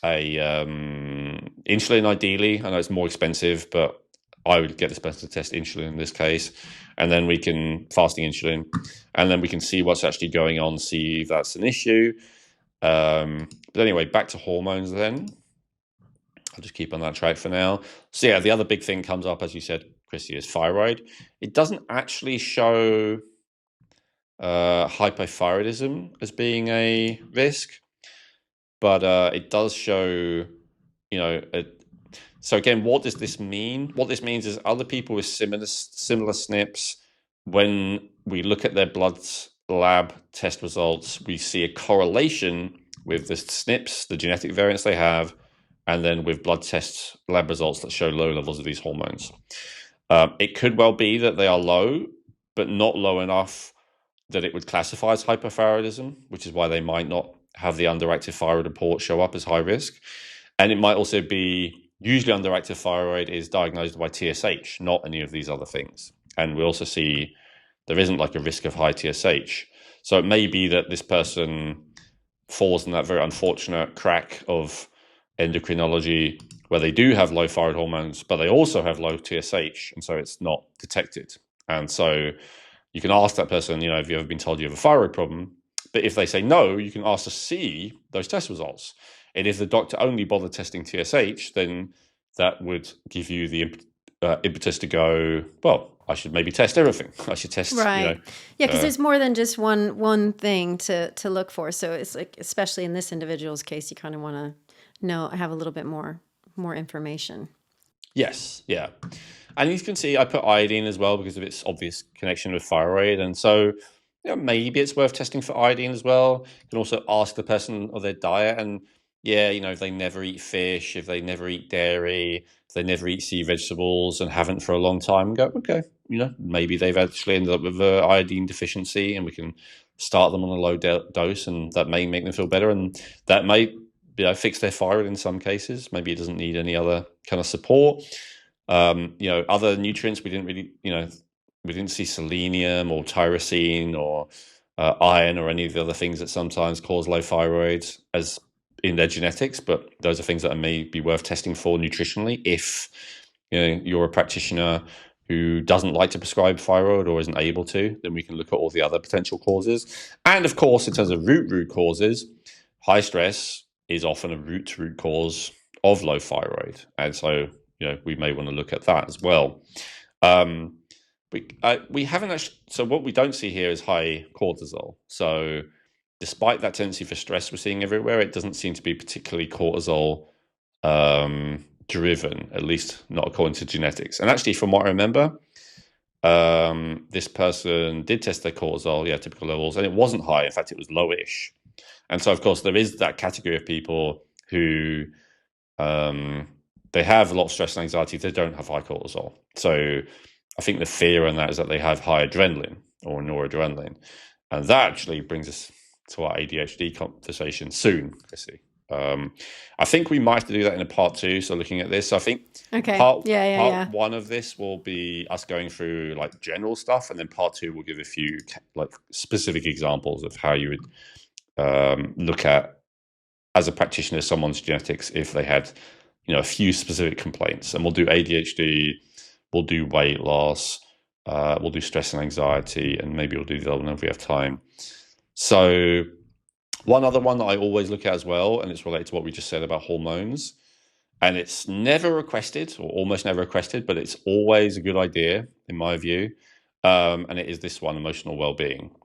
insulin ideally. I know it's more expensive, but I would get this person to test insulin in this case, and then we can fasting insulin, and then we can see what's actually going on, see if that's an issue. But anyway, back to hormones then. I'll just keep on that track for now. So yeah, the other big thing comes up, as you said, Chrissy, is thyroid. It doesn't actually show hypothyroidism as being a risk, but it does show, so again, what does this mean? What this means is other people with similar SNPs, when we look at their blood lab test results, we see a correlation with the SNPs, the genetic variants they have, and then with blood test lab results that show low levels of these hormones. It could well be that they are low, but not low enough that it would classify as hypothyroidism, which is why they might not have the underactive thyroid report show up as high risk. And it might also be, usually underactive thyroid is diagnosed by TSH, not any of these other things. And we also see there isn't like a risk of high TSH. So it may be that this person falls in that very unfortunate crack of endocrinology where they do have low thyroid hormones, but they also have low TSH, and so it's not detected. And so you can ask that person, have you ever been told you have a thyroid problem? But if they say no, you can ask to see those test results. And if the doctor only bothered testing TSH, then that would give you the impetus to go, well, I should maybe test everything. I should test, right. Yeah, because there's more than just one thing to look for. So it's like, especially in this individual's case, you kind of want to have a little bit more information. Yes, yeah. And you can see I put iodine as well because of its obvious connection with thyroid. And so maybe it's worth testing for iodine as well. You can also ask the person of their diet. And yeah, if they never eat fish, if they never eat dairy, if they never eat sea vegetables and haven't for a long time, go, okay, maybe they've actually ended up with an iodine deficiency, and we can start them on a low dose, and that may make them feel better, and that may fix their thyroid in some cases. Maybe it doesn't need any other kind of support. Other nutrients, we didn't really, we didn't see selenium or tyrosine or iron or any of the other things that sometimes cause low thyroid as in their genetics, but those are things that may be worth testing for nutritionally if you're a practitioner who doesn't like to prescribe thyroid or isn't able to. Then we can look at all the other potential causes. And of course, in terms of root causes, high stress is often a root cause of low thyroid, and so we may want to look at that as well. We haven't actually. So what we don't see here is high cortisol. So despite that tendency for stress we're seeing everywhere, it doesn't seem to be particularly cortisol driven, at least not according to genetics. And actually, from what I remember, this person did test their cortisol, typical levels, and it wasn't high. In fact, it was lowish. And so, of course, there is that category of people who they have a lot of stress and anxiety. They don't have high cortisol. So I think the fear on that is that they have high adrenaline or noradrenaline. And that actually brings us to our ADHD conversation soon, Chrissy. I think we might have to do that in a part 2. So looking at this, so I think part one of this will be us going through like general stuff, and then part 2 will give a few like specific examples of how you would look at, as a practitioner, someone's genetics if they had a few specific complaints. And we'll do ADHD, we'll do weight loss, we'll do stress and anxiety, and maybe we'll do the other one if we have time. So one other one that I always look at as well, and it's related to what we just said about hormones, and it's never requested or almost never requested, but it's always a good idea in my view, and it is this one, emotional well-being.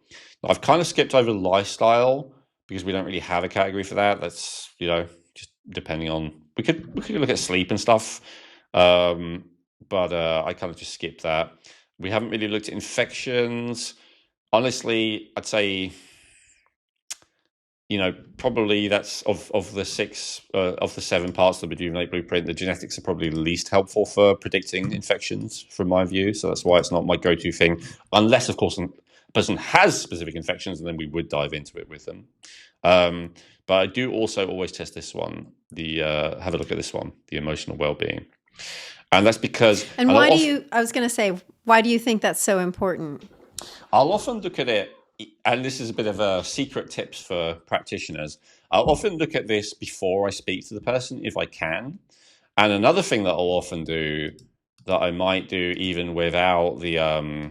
I've kind of skipped over lifestyle because we don't really have a category for that. That's just depending on, we could look at sleep and stuff, but I kind of just skipped that. We haven't really looked at infections. Honestly, I'd say probably that's of the 6 of the 7 parts of the Rejuvenate Blueprint, the genetics are probably the least helpful for predicting infections from my view. So that's why it's not my go-to thing, unless of course a person has specific infections, and then we would dive into it with them. But I do also always test this one, have a look at this one, the emotional well-being. And that's because... And why I was going to say, why do you think that's so important? I'll often look at it, and this is a bit of a secret tips for practitioners. I'll often look at this before I speak to the person, if I can. And another thing that I'll often do, that I might do even without the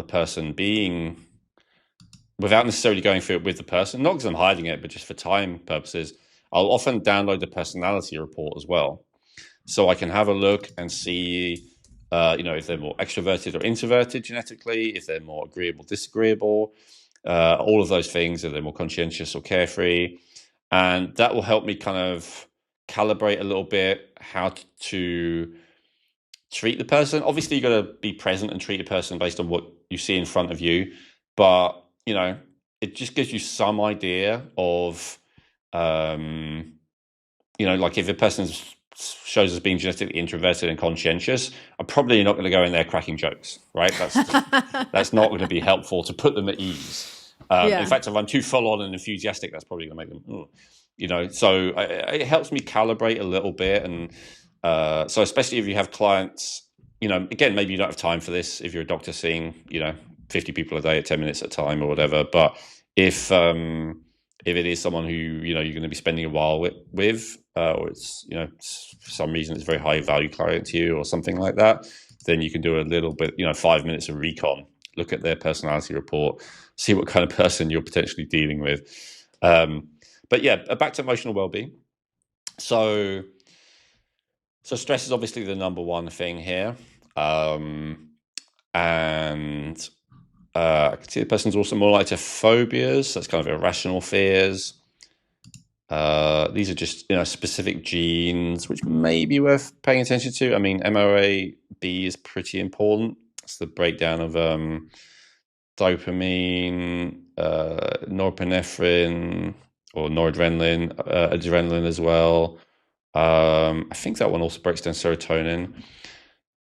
person being, without necessarily going through it with the person, not because I'm hiding it, but just for time purposes, I'll often download the personality report as well. So I can have a look and see, if they're more extroverted or introverted genetically, if they're more agreeable, disagreeable, all of those things, if they're more conscientious or carefree. And that will help me kind of calibrate a little bit how to treat the person. Obviously, you've got to be present and treat a person based on what you see in front of you. But, it just gives you some idea of, like if a person shows as being genetically introverted and conscientious, I'm probably not going to go in there cracking jokes, right? That's not going to be helpful to put them at ease. In fact, if I'm too full on and enthusiastic, that's probably going to make them, so it helps me calibrate a little bit. And so especially if you have clients, again, maybe you don't have time for this if you're a doctor seeing, 50 people a day at 10 minutes at a time or whatever. But if it is someone who, you're going to be spending a while with, or it's, for some reason it's a very high value client to you or something like that, then you can do a little bit, 5 minutes of recon, look at their personality report, see what kind of person you're potentially dealing with. But yeah, back to emotional well-being. So stress is obviously the number one thing here. And I can see the person's also more likely to phobias. That's kind of irrational fears. These are just specific genes which may be worth paying attention to. I mean, MOA-B is pretty important. It's the breakdown of dopamine, norepinephrine, or noradrenaline, adrenaline as well. I think that one also breaks down serotonin.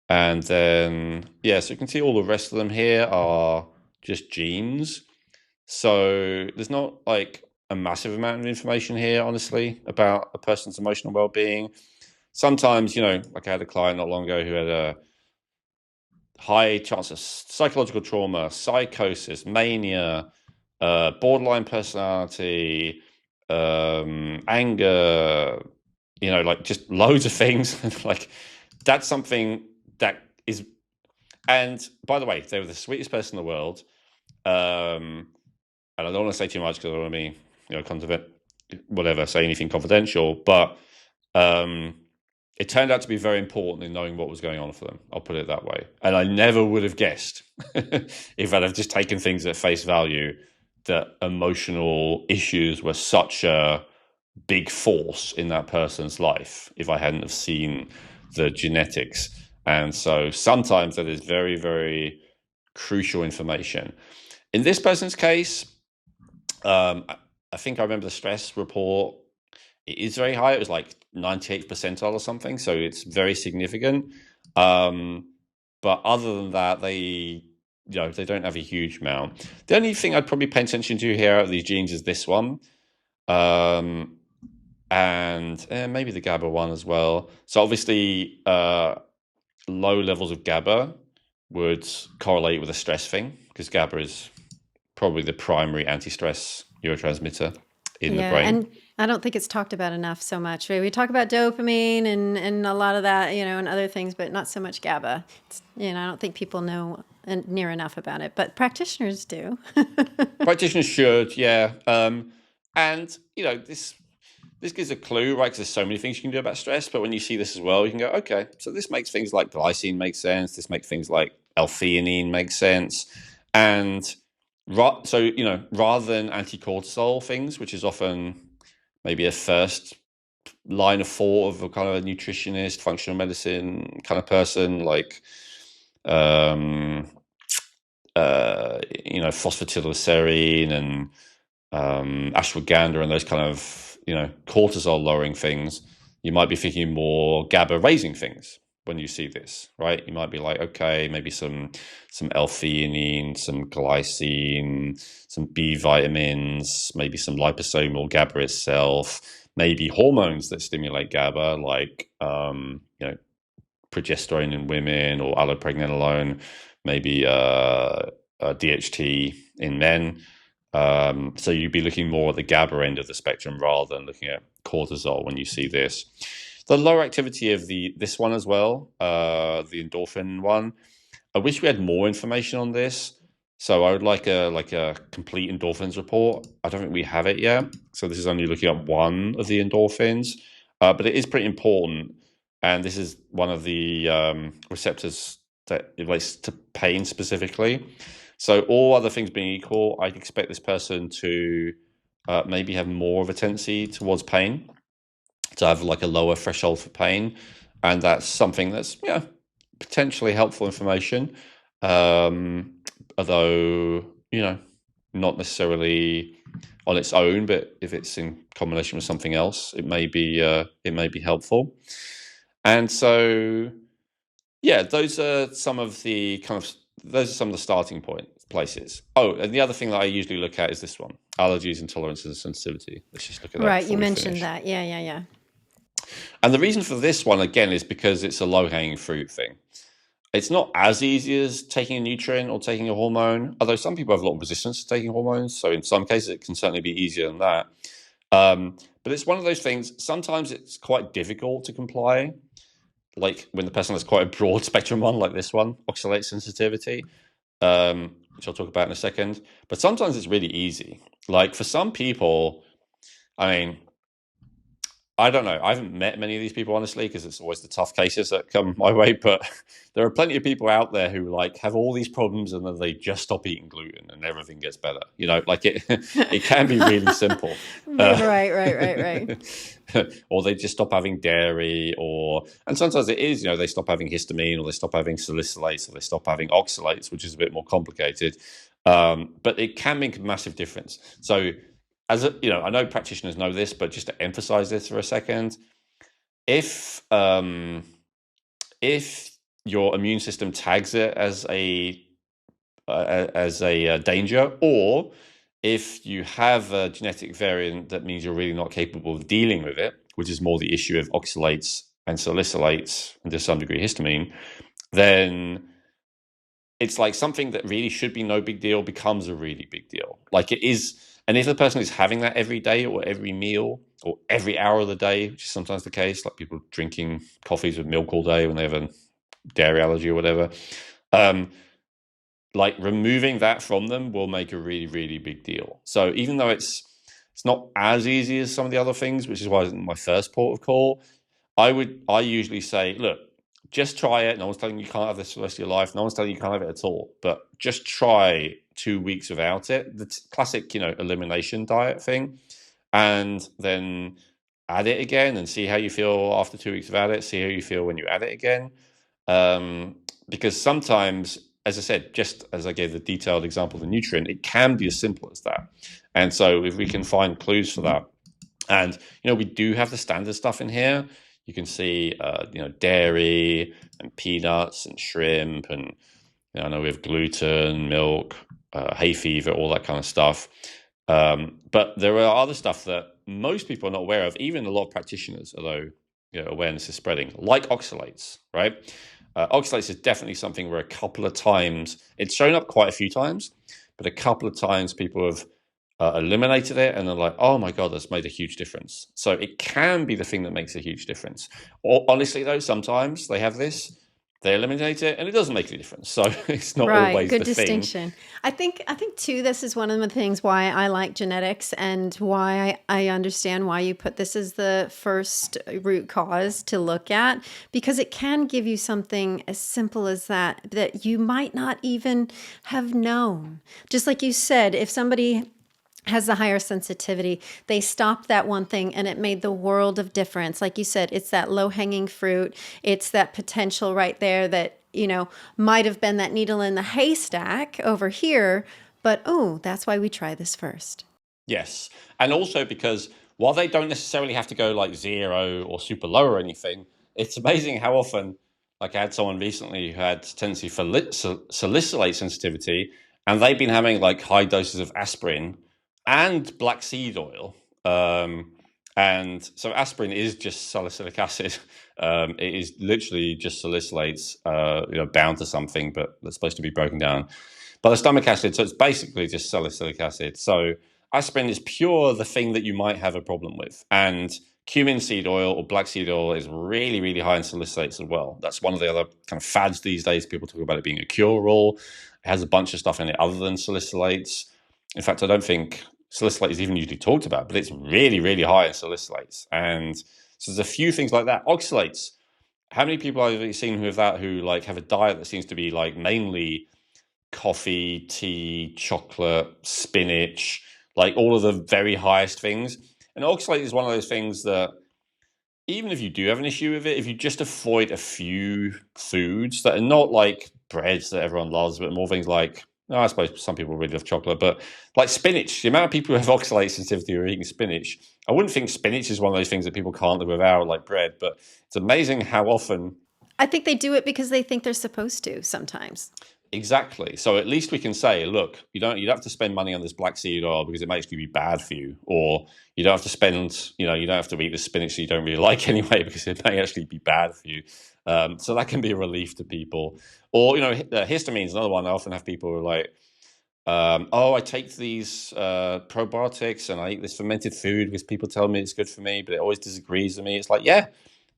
And then, yeah, so you can see all the rest of them here are just genes. So there's not like a massive amount of information here, honestly, about a person's emotional well-being. Sometimes, like I had a client not long ago who had a high chance of psychological trauma, psychosis, mania, borderline personality, anger, like just loads of things. Like that's something that is, and by the way, they were the sweetest person in the world. And I don't want to say too much because I don't want to be, say anything confidential, but it turned out to be very important in knowing what was going on for them. I'll put it that way. And I never would have guessed if I'd have just taken things at face value that emotional issues were such a big force in that person's life if I hadn't have seen the genetics. And so sometimes that is very, very crucial information. In this person's case, I think I remember the stress report. It is very high. It was like 98th percentile or something. So it's very significant. But other than that, they don't have a huge amount. The only thing I'd probably pay attention to here out of these genes is this one. And maybe the GABA one as well. So obviously, low levels of GABA would correlate with a stress thing because GABA is probably the primary anti-stress neurotransmitter in the brain. And I don't think it's talked about enough so much. Right? We talk about dopamine and a lot of that, and other things, but not so much GABA. I don't think people know near enough about it, but practitioners do. Practitioners should, yeah. And this gives a clue, right? Because there's so many things you can do about stress. But when you see this as well, you can go, okay, so this makes things like glycine make sense. This makes things like L-theanine make sense. And so, rather than anti-cortisol things, which is often maybe a first line of thought of a kind of a nutritionist, functional medicine kind of person, like, phosphatidylserine and ashwagandha and those kind of, cortisol lowering things, you might be thinking more GABA raising things when you see this, right? You might be like, okay, maybe some L-theanine, some glycine, some B vitamins, maybe some liposomal GABA itself, maybe hormones that stimulate GABA, like progesterone in women or allopregnanolone, maybe DHT in men. So you'd be looking more at the GABA end of the spectrum rather than looking at cortisol when you see this. The lower activity of this one as well, the endorphin one. I wish we had more information on this. So I would like a complete endorphins report. I don't think we have it yet. So this is only looking at one of the endorphins, but it is pretty important. And this is one of the receptors that relates to pain specifically. So all other things being equal, I'd expect this person to maybe have more of a tendency towards pain, to have like a lower threshold for pain. And that's something that's potentially helpful information. Although, not necessarily on its own, but if it's in combination with something else, it may be helpful. And so, those are some of the starting places. Oh, and the other thing that I usually look at is this one: allergies, intolerances, and sensitivity. Let's just look at that. Right, you mentioned that. Yeah. And the reason for this one, again, is because it's a low-hanging fruit thing. It's not as easy as taking a nutrient or taking a hormone, although some people have a lot of resistance to taking hormones. So in some cases, it can certainly be easier than that. But it's one of those things, sometimes it's quite difficult to comply, like when the person has quite a broad spectrum one, like this one, oxalate sensitivity, which I'll talk about in a second. But sometimes it's really easy. Like for some people, I don't know. I haven't met many of these people, honestly, because it's always the tough cases that come my way. But there are plenty of people out there who have all these problems and then they just stop eating gluten and everything gets better. It can be really simple. Right. Or they just stop having dairy, and sometimes it is, they stop having histamine, or they stop having salicylates, or they stop having oxalates, which is a bit more complicated. But it can make a massive difference. So I know practitioners know this, but just to emphasize this for a second, if your immune system tags it as a danger, or if you have a genetic variant that means you're really not capable of dealing with it, which is more the issue of oxalates and salicylates and to some degree histamine, then it's like something that really should be no big deal becomes a really big deal. Like it is. And if the person is having that every day or every meal or every hour of the day, which is sometimes the case, like people drinking coffees with milk all day when they have a dairy allergy or whatever, like removing that from them will make a really, really big deal. So even though it's not as easy as some of the other things, which is why it's my first port of call, I usually say, look, just try it. No one's telling you can't have this for the rest of your life. No one's telling you can't have it at all. But just try 2 weeks without it. The classic, elimination diet thing. And then add it again and see how you feel after 2 weeks without it. See how you feel when you add it again. Because sometimes, as I said, just as I gave the detailed example of the nutrient, it can be as simple as that. And so if we can find clues for that, and we do have the standard stuff in here. You can see, dairy and peanuts and shrimp, and I know we have gluten, milk, hay fever, all that kind of stuff. But there are other stuff that most people are not aware of, even a lot of practitioners, although awareness is spreading, like oxalates, right? Oxalates is definitely something where a couple of times, it's shown up quite a few times, but a couple of times people have eliminated it and they're like, oh my God, that's made a huge difference. So it can be the thing that makes a huge difference. Or honestly though, sometimes they have this, they eliminate it and it doesn't make any difference. So it's not Right. always Good the thing. distinction. I think too, this is one of the things why I like genetics and why I understand why you put this as the first root cause to look at, because it can give you something as simple as that you might not even have known. Just like you said, if somebody has the higher sensitivity, they stopped that one thing and it made the world of difference. Like you said, it's that low-hanging fruit. It's that potential right there that, might have been that needle in the haystack over here, but that's why we try this first. Yes. And also because while they don't necessarily have to go like 0 or super low or anything, it's amazing how often, like I had someone recently who had tendency for salicylate sensitivity, and they've been having like high doses of aspirin and black seed oil. And so aspirin is just salicylic acid. It is literally just salicylates, bound to something, but that's supposed to be broken down by the stomach acid. So it's basically just salicylic acid. So aspirin is pure the thing that you might have a problem with. And cumin seed oil or black seed oil is really, really high in salicylates as well. That's one of the other kind of fads these days. People talk about it being a cure-all. It has a bunch of stuff in it other than salicylates. In fact, I don't think salicylate is even usually talked about, but it's really, really high in salicylates. And so there's a few things like that. Oxalates. How many people have you seen who like have a diet that seems to be like mainly coffee, tea, chocolate, spinach, like all of the very highest things? And oxalate is one of those things that even if you do have an issue with it, if you just avoid a few foods that are not like breads that everyone loves, but more things like, I suppose some people really love chocolate, but like spinach, the amount of people who have oxalate sensitivity who are eating spinach, I wouldn't think spinach is one of those things that people can't live without, like bread, but it's amazing how often. I think they do it because they think they're supposed to sometimes. Exactly. So at least we can say, look, you don't have to spend money on this black seed oil because it may actually be bad for you, or you don't have to spend, you don't have to eat the spinach that you don't really like anyway because it may actually be bad for you. So that can be a relief to people. Or histamine is another one. I often have people who are like, I take these probiotics and I eat this fermented food because people tell me it's good for me, but it always disagrees with me. It's like, yeah,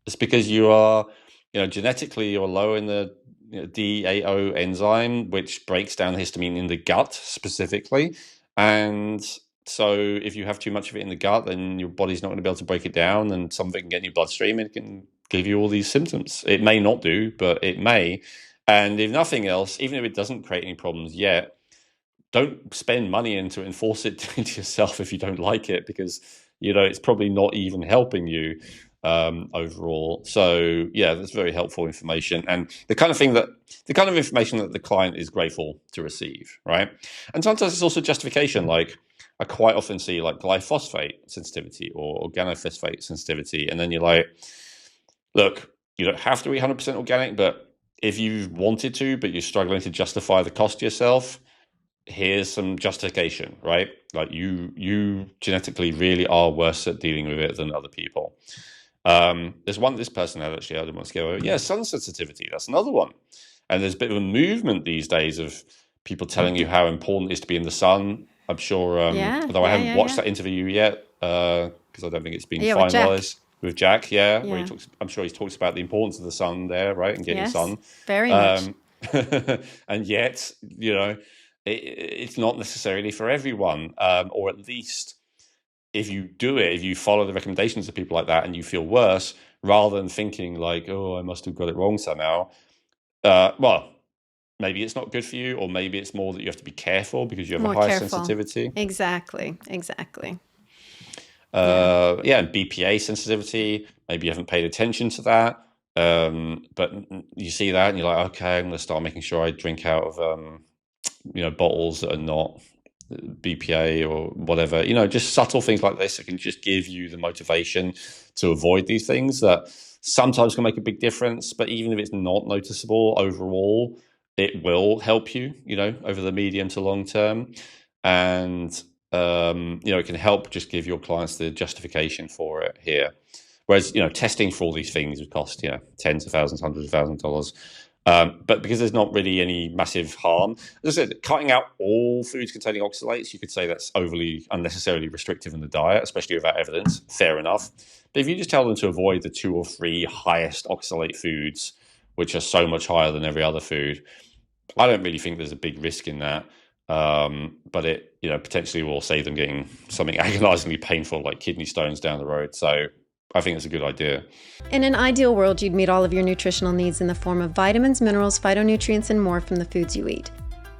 it's because you are, genetically you're low in the DAO enzyme, which breaks down histamine in the gut specifically. And so if you have too much of it in the gut, then your body's not going to be able to break it down, and some of it can get in your bloodstream and it can give you all these symptoms. It may not do, but it may. And if nothing else, even if it doesn't create any problems yet, don't spend money into it and force it into yourself if you don't like it, because it's probably not even helping you. overall. So yeah, that's very helpful information, and the kind of information that the client is grateful to receive, right? And sometimes it's also justification. Like I quite often see like glyphosate sensitivity or organophosphate sensitivity, and then you're like, look, you don't have to be 100% organic, but if you wanted to, but you're struggling to justify the cost to yourself, here's some justification, right? Like you genetically really are worse at dealing with it than other people. There's this person had actually, I didn't want to go over. Yeah, sun sensitivity. That's another one. And there's a bit of a movement these days of people telling you how important it is to be in the sun. I'm sure, although I haven't watched that interview yet, because I don't think it's been finalized with Jack. Where he talks. I'm sure he talks about the importance of the sun there, right, and getting sun. Very much. And yet, it's not necessarily for everyone, or at least if you follow the recommendations of people like that and you feel worse, rather than thinking like, oh, I must have got it wrong somehow. Well, maybe it's not good for you, or maybe it's more that you have to be careful because you have a high sensitivity. Exactly. And BPA sensitivity, maybe you haven't paid attention to that. But you see that and you're like, okay, I'm going to start making sure I drink out of, bottles that are not BPA or whatever, just subtle things like this that can just give you the motivation to avoid these things that sometimes can make a big difference. But even if it's not noticeable overall, it will help you, over the medium to long term. And, it can help just give your clients the justification for it here. Whereas, testing for all these things would cost, tens of thousands, hundreds of thousands of dollars. But because there's not really any massive harm, as I said, cutting out all foods containing oxalates, you could say that's overly unnecessarily restrictive in the diet, especially without evidence. Fair enough. But if you just tell them to avoid the 2 or 3 highest oxalate foods, which are so much higher than every other food, I don't really think there's a big risk in that. But it, potentially will save them getting something agonizingly painful like kidney stones down the road. So I think it's a good idea. In an ideal world, you'd meet all of your nutritional needs in the form of vitamins, minerals, phytonutrients, and more from the foods you eat.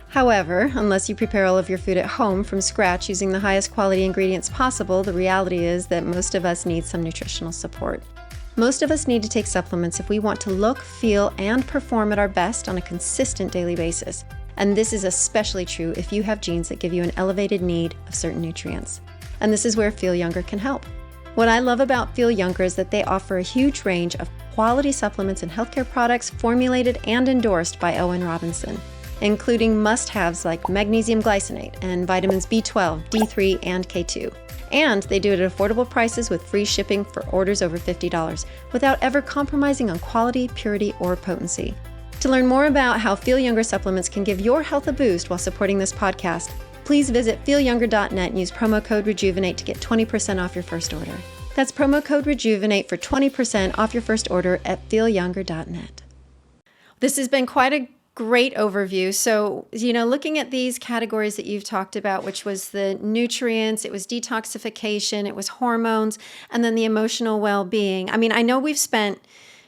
However, unless you prepare all of your food at home from scratch using the highest quality ingredients possible, the reality is that most of us need some nutritional support. Most of us need to take supplements if we want to look, feel, and perform at our best on a consistent daily basis. And this is especially true if you have genes that give you an elevated need of certain nutrients. And this is where Feel Younger can help. What I love about Feel Younger is that they offer a huge range of quality supplements and healthcare products formulated and endorsed by Elwin Robinson, including must-haves like magnesium glycinate and vitamins B12, D3, and K2. And they do it at affordable prices with free shipping for orders over $50 without ever compromising on quality, purity, or potency. To learn more about how Feel Younger supplements can give your health a boost while supporting this podcast, please visit feelyounger.net and use promo code Rejuvenate to get 20% off your first order. That's promo code Rejuvenate for 20% off your first order at feelyounger.net. This has been quite a great overview. So, looking at these categories that you've talked about, which was the nutrients, it was detoxification, it was hormones, and then the emotional well-being. I mean, I know we've spent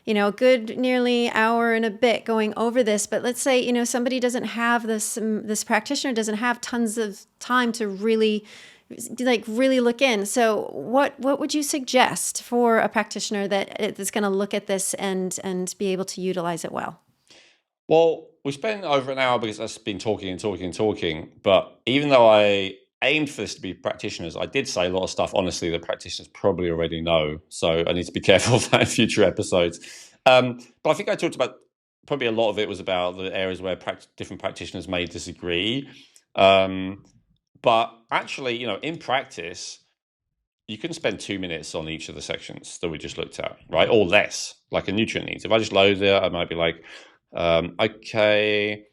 a good nearly hour and a bit going over this, but let's say, somebody doesn't have this practitioner doesn't have tons of time to really look in. So what would you suggest for a practitioner that is going to look at this and be able to utilize it well? Well, we spent over an hour because I've been talking. But even though I aimed for this to be practitioners, I did say a lot of stuff, honestly, that practitioners probably already know. So I need to be careful of that in future episodes. But I think I talked about, probably a lot of it was about the areas where different practitioners may disagree. But actually, in practice, you can spend 2 minutes on each of the sections that we just looked at, right? Or less, like a nutrient needs. If I just load it, I might be like, okay,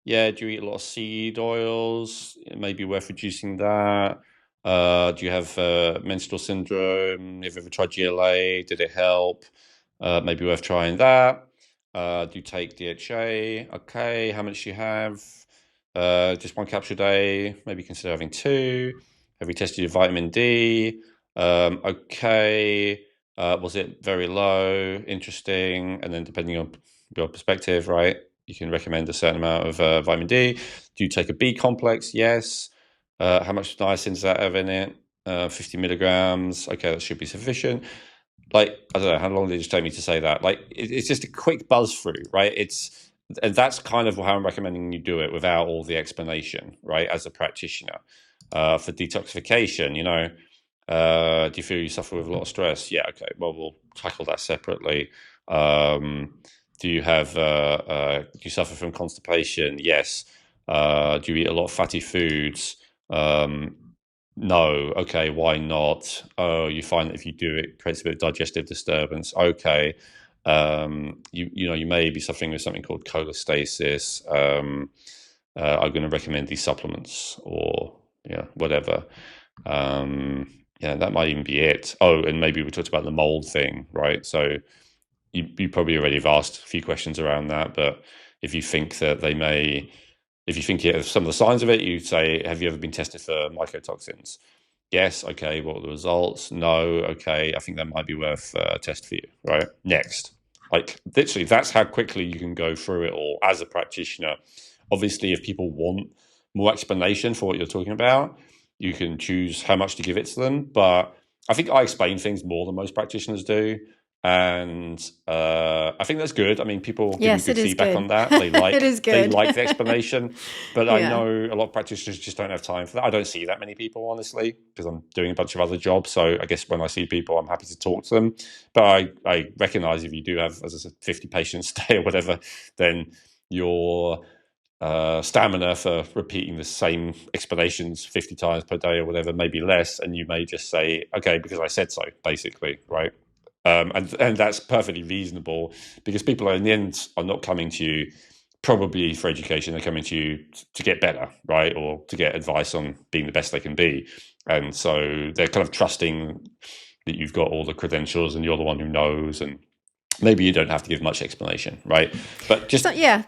yeah, do you eat a lot of seed oils? It may be worth reducing that. Do you have menstrual syndrome? Have you ever tried GLA? Did it help? Maybe worth trying that. Do you take DHA? Okay, how much do you have? Just 1 capsule a day. Maybe consider having 2. Have you tested your vitamin D? Okay. Was it very low? Interesting. And then depending on your perspective, right, you can recommend a certain amount of vitamin D. Do you take a B complex? Yes. How much niacin does that have in it? 50 milligrams. Okay, that should be sufficient. like, I don't know, how long did it just take me to say that? Like, it's just a quick buzz through, right? And that's kind of how I'm recommending you do it without all the explanation, right? As a practitioner, for detoxification, do you feel you suffer with a lot of stress? Yeah, okay. Well, we'll tackle that separately. Do you suffer from constipation? Yes. Do you eat a lot of fatty foods? No. Okay. Why not? Oh, you find that if you do it, creates a bit of digestive disturbance. Okay. You may be suffering with something called cholestasis. I'm going to recommend these supplements, or whatever. That might even be it. Oh, and maybe we talked about the mold thing, right? So you probably already have asked a few questions around that, but if you think that if you think you have some of the signs of it, you say, have you ever been tested for mycotoxins? Yes. Okay. What are the results? No. Okay. I think that might be worth a test for you, right? Next. Like, literally, that's how quickly you can go through it all as a practitioner. Obviously, if people want more explanation for what you're talking about, you can choose how much to give it to them. But I think I explain things more than most practitioners do. And I think that's good. I mean, people give me Yes, good it is feedback on good. that. It is They good. like the explanation, but I Yeah. know a lot of practitioners just don't have time for that. I don't see that many people, honestly, because I'm doing a bunch of other jobs. So I guess when I see people, I'm happy to talk to them. But I recognize if you do have, as I said, 50 patients a day or whatever, then your stamina for repeating the same explanations 50 times per day or whatever may be less, and you may just say, okay, because I said so, basically, right? And that's perfectly reasonable, because people in the end are not coming to you probably for education. They're coming to you to get better, right? Or to get advice on being the best they can be. And so they're kind of trusting that you've got all the credentials and you're the one who knows, and maybe you don't have to give much explanation, right? But just So yeah.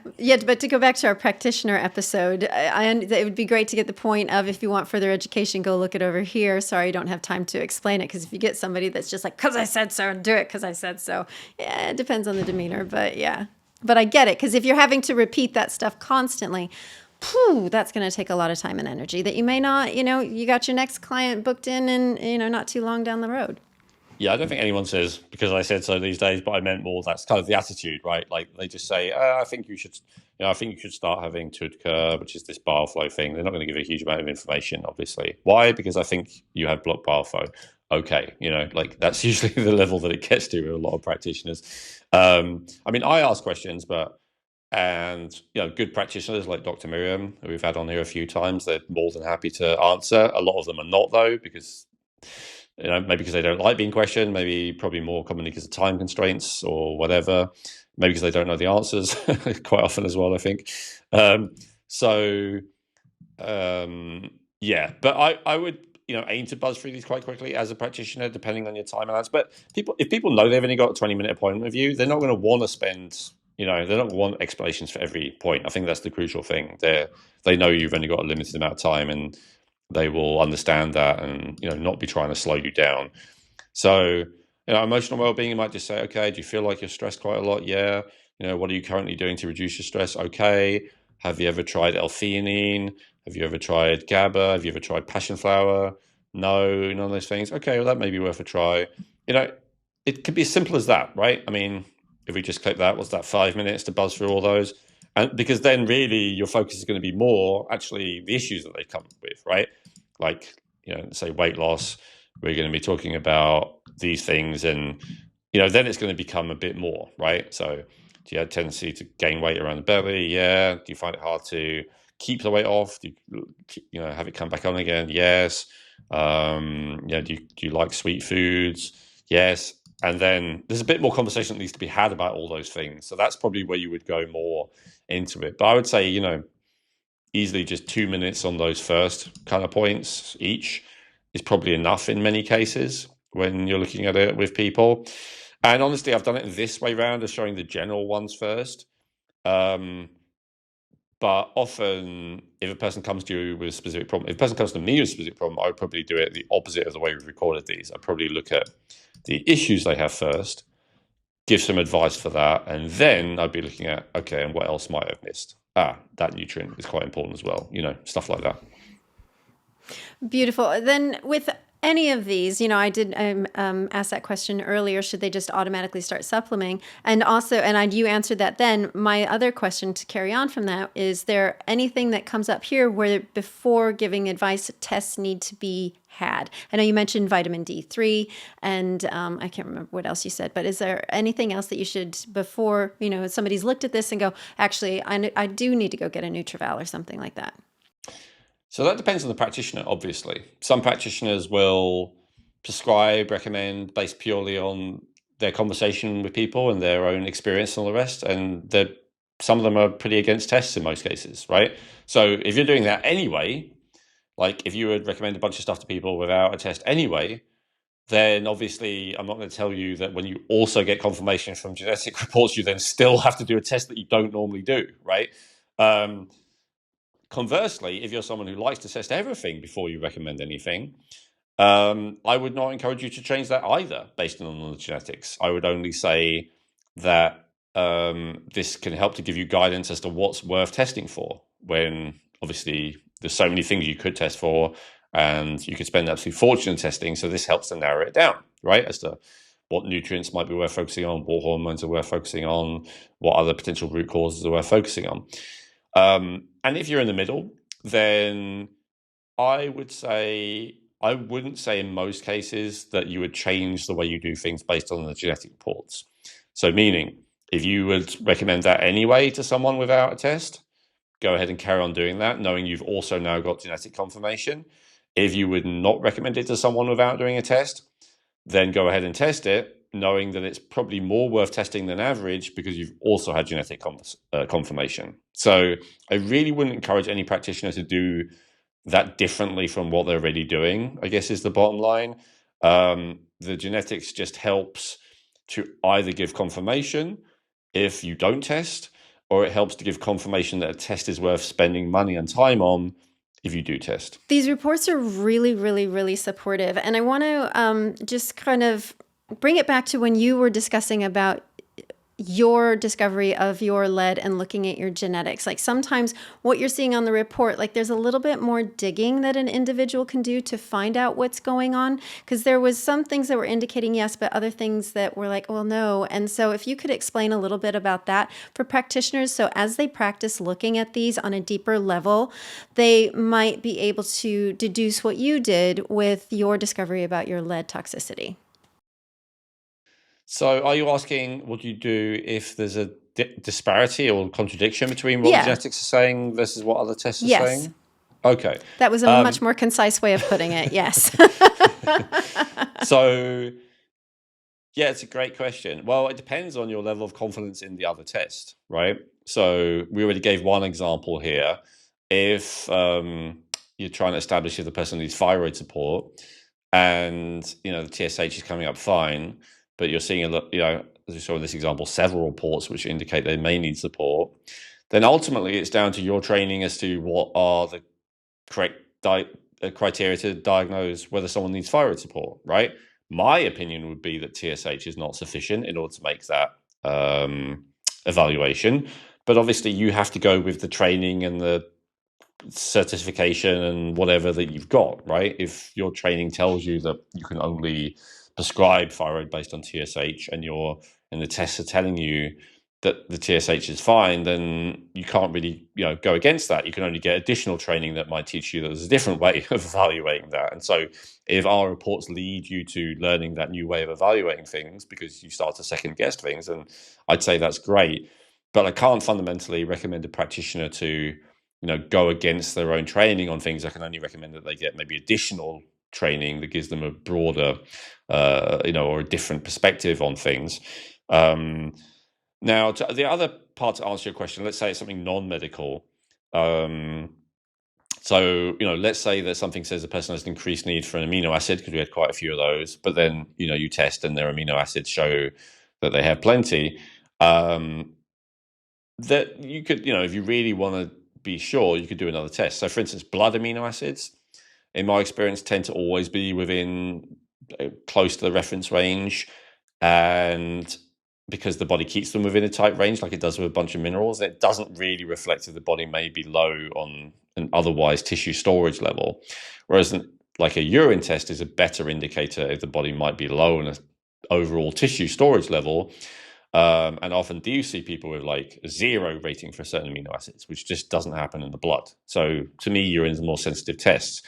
But to go back to our practitioner episode, it would be great to get the point of, if you want further education, go look it over here. Sorry, you don't have time to explain it, because if you get somebody that's just like, because I said so, and do it because I said so, yeah, it depends on the demeanor. But yeah, but I get it, because if you're having to repeat that stuff constantly, that's going to take a lot of time and energy that you may not. You got your next client booked in, and not too long down the road. yeah, I don't think anyone says because I said so these days, but I meant more that's kind of the attitude, right? Like, they just say, I think you should, start having Tudka, which is this bile flow thing. They're not going to give a huge amount of information, obviously. Why? Because I think you have blocked bile flow. Okay, like, that's usually the level that it gets to with a lot of practitioners. I mean, I ask questions, and good practitioners like Dr. Miriam, who we've had on here a few times, they're more than happy to answer. A lot of them are not, though, because maybe because they don't like being questioned, maybe probably more commonly because of time constraints or whatever, maybe because they don't know the answers quite often as well, I think. So yeah, but I would aim to buzz through these quite quickly as a practitioner, depending on your time allowance. But if people know they've only got a 20-minute appointment with you, they're not going to want to spend, they're not going to want explanations for every point. I think that's the crucial thing. They know you've only got a limited amount of time, and they will understand that, and not be trying to slow you down. So emotional well-being, you might just say, okay, do you feel like you're stressed quite a lot? Yeah. What are you currently doing to reduce your stress? Okay. Have you ever tried L-theanine? Have you ever tried GABA? Have you ever tried passion flower? No, none of those things. Okay, well, that may be worth a try. It could be as simple as that, right? I mean, if we just click that, what's that, 5 minutes to buzz through all those? And because then really your focus is going to be more actually the issues that they come with, right? Like, say weight loss, we're going to be talking about these things, and then it's going to become a bit more, right? So, do you have a tendency to gain weight around the belly? Yeah. Do you find it hard to keep the weight off? Do you have it come back on again? Yes. Do you like sweet foods? Yes. And then there's a bit more conversation that needs to be had about all those things. So that's probably where you would go more into it. But I would say, easily just 2 minutes on those first kind of points each is probably enough in many cases when you're looking at it with people. And honestly, I've done it this way round of showing the general ones first. But often, if a person comes to you with a specific problem, if a person comes to me with a specific problem, I would probably do it the opposite of the way we've recorded these. I'd probably look at the issues they have first, give some advice for that, and then I'd be looking at, okay, and what else might I have missed? That nutrient is quite important as well, stuff like that. Beautiful. Then with any of these, I did ask that question earlier, should they just automatically start supplementing? And also, you answered that then. My other question to carry on from that, is there anything that comes up here where before giving advice, tests need to be had? I know you mentioned vitamin D3 and I can't remember what else you said, but is there anything else that you should, before, somebody's looked at this and go, actually, I do need to go get a Nutraval or something like that? So that depends on the practitioner, obviously. Some practitioners will prescribe, recommend based purely on their conversation with people and their own experience and all the rest. And some of them are pretty against tests in most cases, right? So if you're doing that anyway, like if you would recommend a bunch of stuff to people without a test anyway, then obviously I'm not going to tell you that when you also get confirmation from genetic reports, you then still have to do a test that you don't normally do, right? Conversely, if you're someone who likes to test everything before you recommend anything, I would not encourage you to change that either based on the genetics. I would only say that this can help to give you guidance as to what's worth testing for, when obviously there's so many things you could test for and you could spend an absolute fortune in testing. So this helps to narrow it down, right, as to what nutrients might be worth focusing on, what hormones are worth focusing on, what other potential root causes are worth focusing on. And if you're in the middle, then I wouldn't say in most cases that you would change the way you do things based on the genetic reports. So meaning, if you would recommend that anyway to someone without a test, go ahead and carry on doing that, knowing you've also now got genetic confirmation. If you would not recommend it to someone without doing a test, then go ahead and test it, knowing that it's probably more worth testing than average because you've also had genetic confirmation. So I really wouldn't encourage any practitioner to do that differently from what they're already doing, I guess is the bottom line. The genetics just helps to either give confirmation if you don't test, or it helps to give confirmation that a test is worth spending money and time on if you do test. These reports are really, really, really supportive. And I want to just kind of bring it back to when you were discussing about your discovery of your lead and looking at your genetics. Like sometimes what you're seeing on the report, like there's a little bit more digging that an individual can do to find out what's going on. Because there was some things that were indicating yes, but other things that were like, well, no. And so if you could explain a little bit about that for practitioners, so as they practice looking at these on a deeper level, they might be able to deduce what you did with your discovery about your lead toxicity. So are you asking what do you do if there's a disparity or contradiction between what Yeah. the genetics are saying versus what other tests are Yes. saying? Okay. That was a much more concise way of putting it. Yes. So, yeah, it's a great question. Well, it depends on your level of confidence in the other test, right? So we already gave one example here. If you're trying to establish if the person needs thyroid support and, the TSH is coming up fine, but you're seeing as you saw in this example, several reports which indicate they may need support, then ultimately it's down to your training as to what are the correct criteria to diagnose whether someone needs thyroid support, right? My opinion would be that TSH is not sufficient in order to make that evaluation. But obviously you have to go with the training and the certification and whatever that you've got, right? If your training tells you that you can only prescribe thyroid based on TSH and the tests are telling you that the TSH is fine, then you can't really go against that. You can only get additional training that might teach you that there's a different way of evaluating that. And so if our reports lead you to learning that new way of evaluating things because you start to second guess things, then I'd say that's great. But I can't fundamentally recommend a practitioner to go against their own training on things. I can only recommend that they get maybe additional training that gives them a broader or a different perspective on things. Now, the other part to answer your question, let's say it's something non-medical. So, let's say that something says a person has an increased need for an amino acid, because we had quite a few of those, but then, you test and their amino acids show that they have plenty. That you could, if you really want to be sure, you could do another test. So, for instance, blood amino acids, in my experience, tend to always be within close to the reference range. And because the body keeps them within a tight range, like it does with a bunch of minerals, it doesn't really reflect that the body may be low on an otherwise tissue storage level. Whereas like a urine test is a better indicator if the body might be low on an overall tissue storage level. And often do you see people with like a 0 rating for certain amino acids, which just doesn't happen in the blood. So to me, urine is a more sensitive test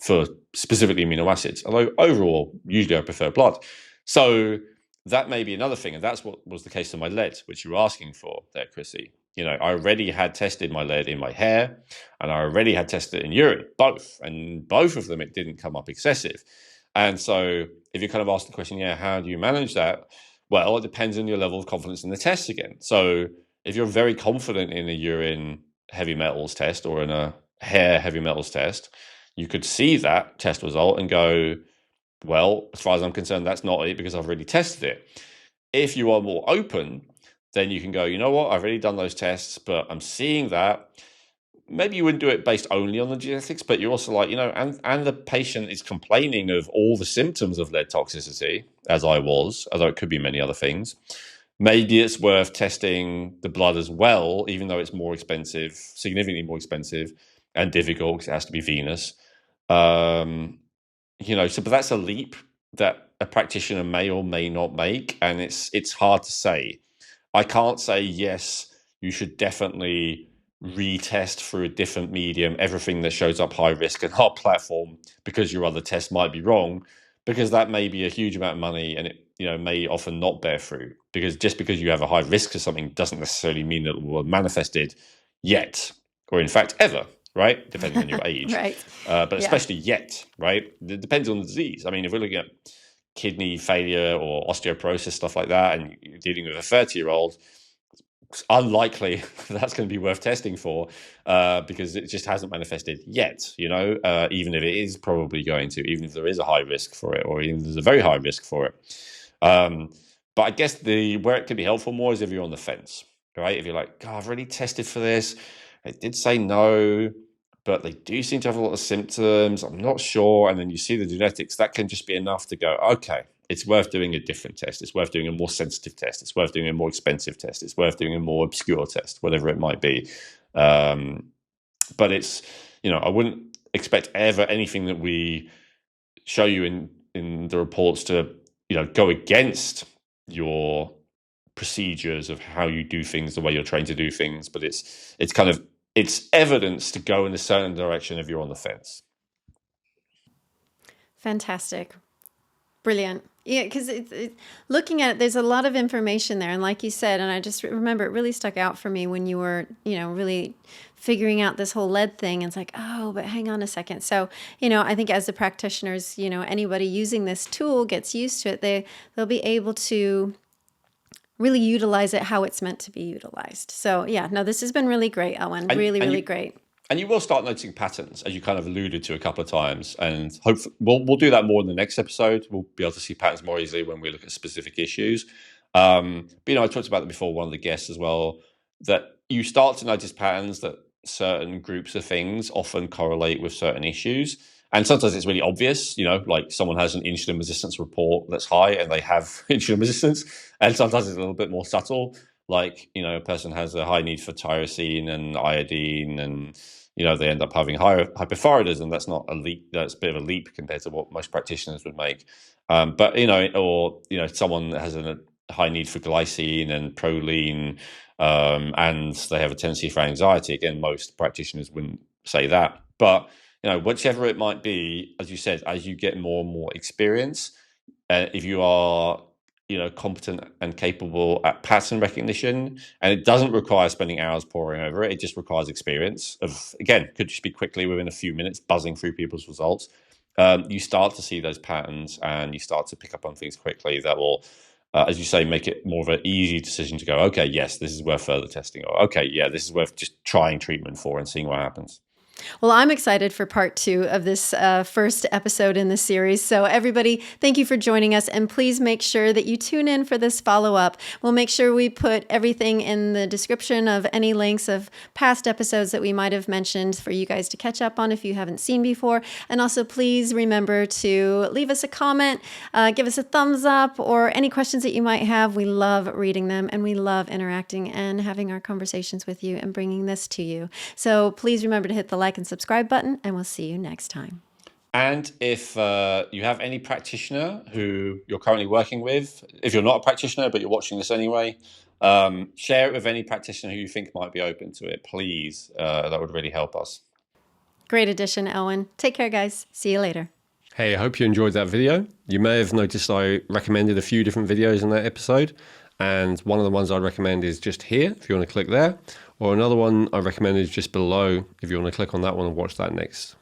for specifically amino acids, although overall, usually I prefer blood. So that may be another thing. And that's what was the case of my lead, which you were asking for there, Chrissy. I already had tested my lead in my hair, and I already had tested it in urine, both. And both of them, it didn't come up excessive. And so if you kind of ask the question, how do you manage that? Well, it depends on your level of confidence in the test again. So if you're very confident in a urine heavy metals test or in a hair heavy metals test, you could see that test result and go, well, as far as I'm concerned, that's not it because I've already tested it. If you are more open, then you can go, you know what, I've already done those tests, but I'm seeing that. Maybe you wouldn't do it based only on the genetics, but you're also like, and the patient is complaining of all the symptoms of lead toxicity, as I was, although it could be many other things. Maybe it's worth testing the blood as well, even though it's more expensive, significantly more expensive and difficult because it has to be venous. But that's a leap that a practitioner may or may not make, and it's hard to say. I can't say, yes, you should definitely retest through a different medium everything that shows up high risk in our platform because your other test might be wrong, because that may be a huge amount of money, and it may often not bear fruit, because just because you have a high risk for something doesn't necessarily mean that it will have manifested yet, or in fact ever, right? Depending on your age. Right. But especially yet, right? It depends on the disease. I mean, if we're looking at kidney failure or osteoporosis, stuff like that, and you're dealing with a 30-year-old, it's unlikely that's going to be worth testing for because it just hasn't manifested yet, even if it is probably going to, even if there is a high risk for it, or even if there's a very high risk for it. But I guess where it could be helpful more is if you're on the fence, right? If you're like, God, I've already tested for this. It did say no, but they do seem to have a lot of symptoms. I'm not sure. And then you see the genetics, that can just be enough to go, okay, it's worth doing a different test. It's worth doing a more sensitive test. It's worth doing a more expensive test. It's worth doing a more obscure test, whatever it might be. But it's, I wouldn't expect ever anything that we show you in the reports to, go against your procedures of how you do things, the way you're trained to do things. But it's evidence to go in a certain direction if you're on the fence. Fantastic. Brilliant. Yeah, because looking at it, there's a lot of information there. And like you said, and I just remember it really stuck out for me when you were, really figuring out this whole lead thing. And it's like, oh, but hang on a second. So, I think as the practitioners, anybody using this tool gets used to it, they'll be able to really utilize it how it's meant to be utilized. So yeah, no, this has been really great, Elwin. Really great. And you will start noticing patterns, as you kind of alluded to a couple of times. And hopefully we'll do that more in the next episode. We'll be able to see patterns more easily when we look at specific issues. But, I talked about that before, one of the guests as well, that you start to notice patterns that certain groups of things often correlate with certain issues. And sometimes it's really obvious, like someone has an insulin resistance report that's high and they have insulin resistance. And sometimes it's a little bit more subtle. Like, a person has a high need for tyrosine and iodine, and, they end up having higher hypothyroidism. That's not a leap. That's a bit of a leap compared to what most practitioners would make. But, someone that has a high need for glycine and proline, and they have a tendency for anxiety. Again, most practitioners wouldn't say that. But, whichever it might be, as you said, as you get more and more experience, if you are competent and capable at pattern recognition, and it doesn't require spending hours poring over it. It just requires experience of, again, could just be quickly within a few minutes buzzing through people's results. You start to see those patterns and you start to pick up on things quickly that will, as you say, make it more of an easy decision to go, okay, yes, this is worth further testing, or okay, yeah, this is worth just trying treatment for and seeing what happens. Well, I'm excited for part 2 of this first episode in the series. So everybody, thank you for joining us. And please make sure that you tune in for this follow-up. We'll make sure we put everything in the description of any links of past episodes that we might have mentioned for you guys to catch up on if you haven't seen before. And also, please remember to leave us a comment, give us a thumbs up, or any questions that you might have. We love reading them, and we love interacting and having our conversations with you and bringing this to you. So please remember to hit the like and subscribe button, and we'll see you next time. And if you have any practitioner who you're currently working with, if you're not a practitioner but you're watching this anyway, share it with any practitioner who you think might be open to it, please. That would really help us. Great addition, Elwin. Take care, guys. See you later. Hey, I hope you enjoyed that video. You may have noticed I recommended a few different videos in that episode, and one of the ones I recommend is just here, if you want to click there, or another one I recommend is just below, if you want to click on that one and watch that next.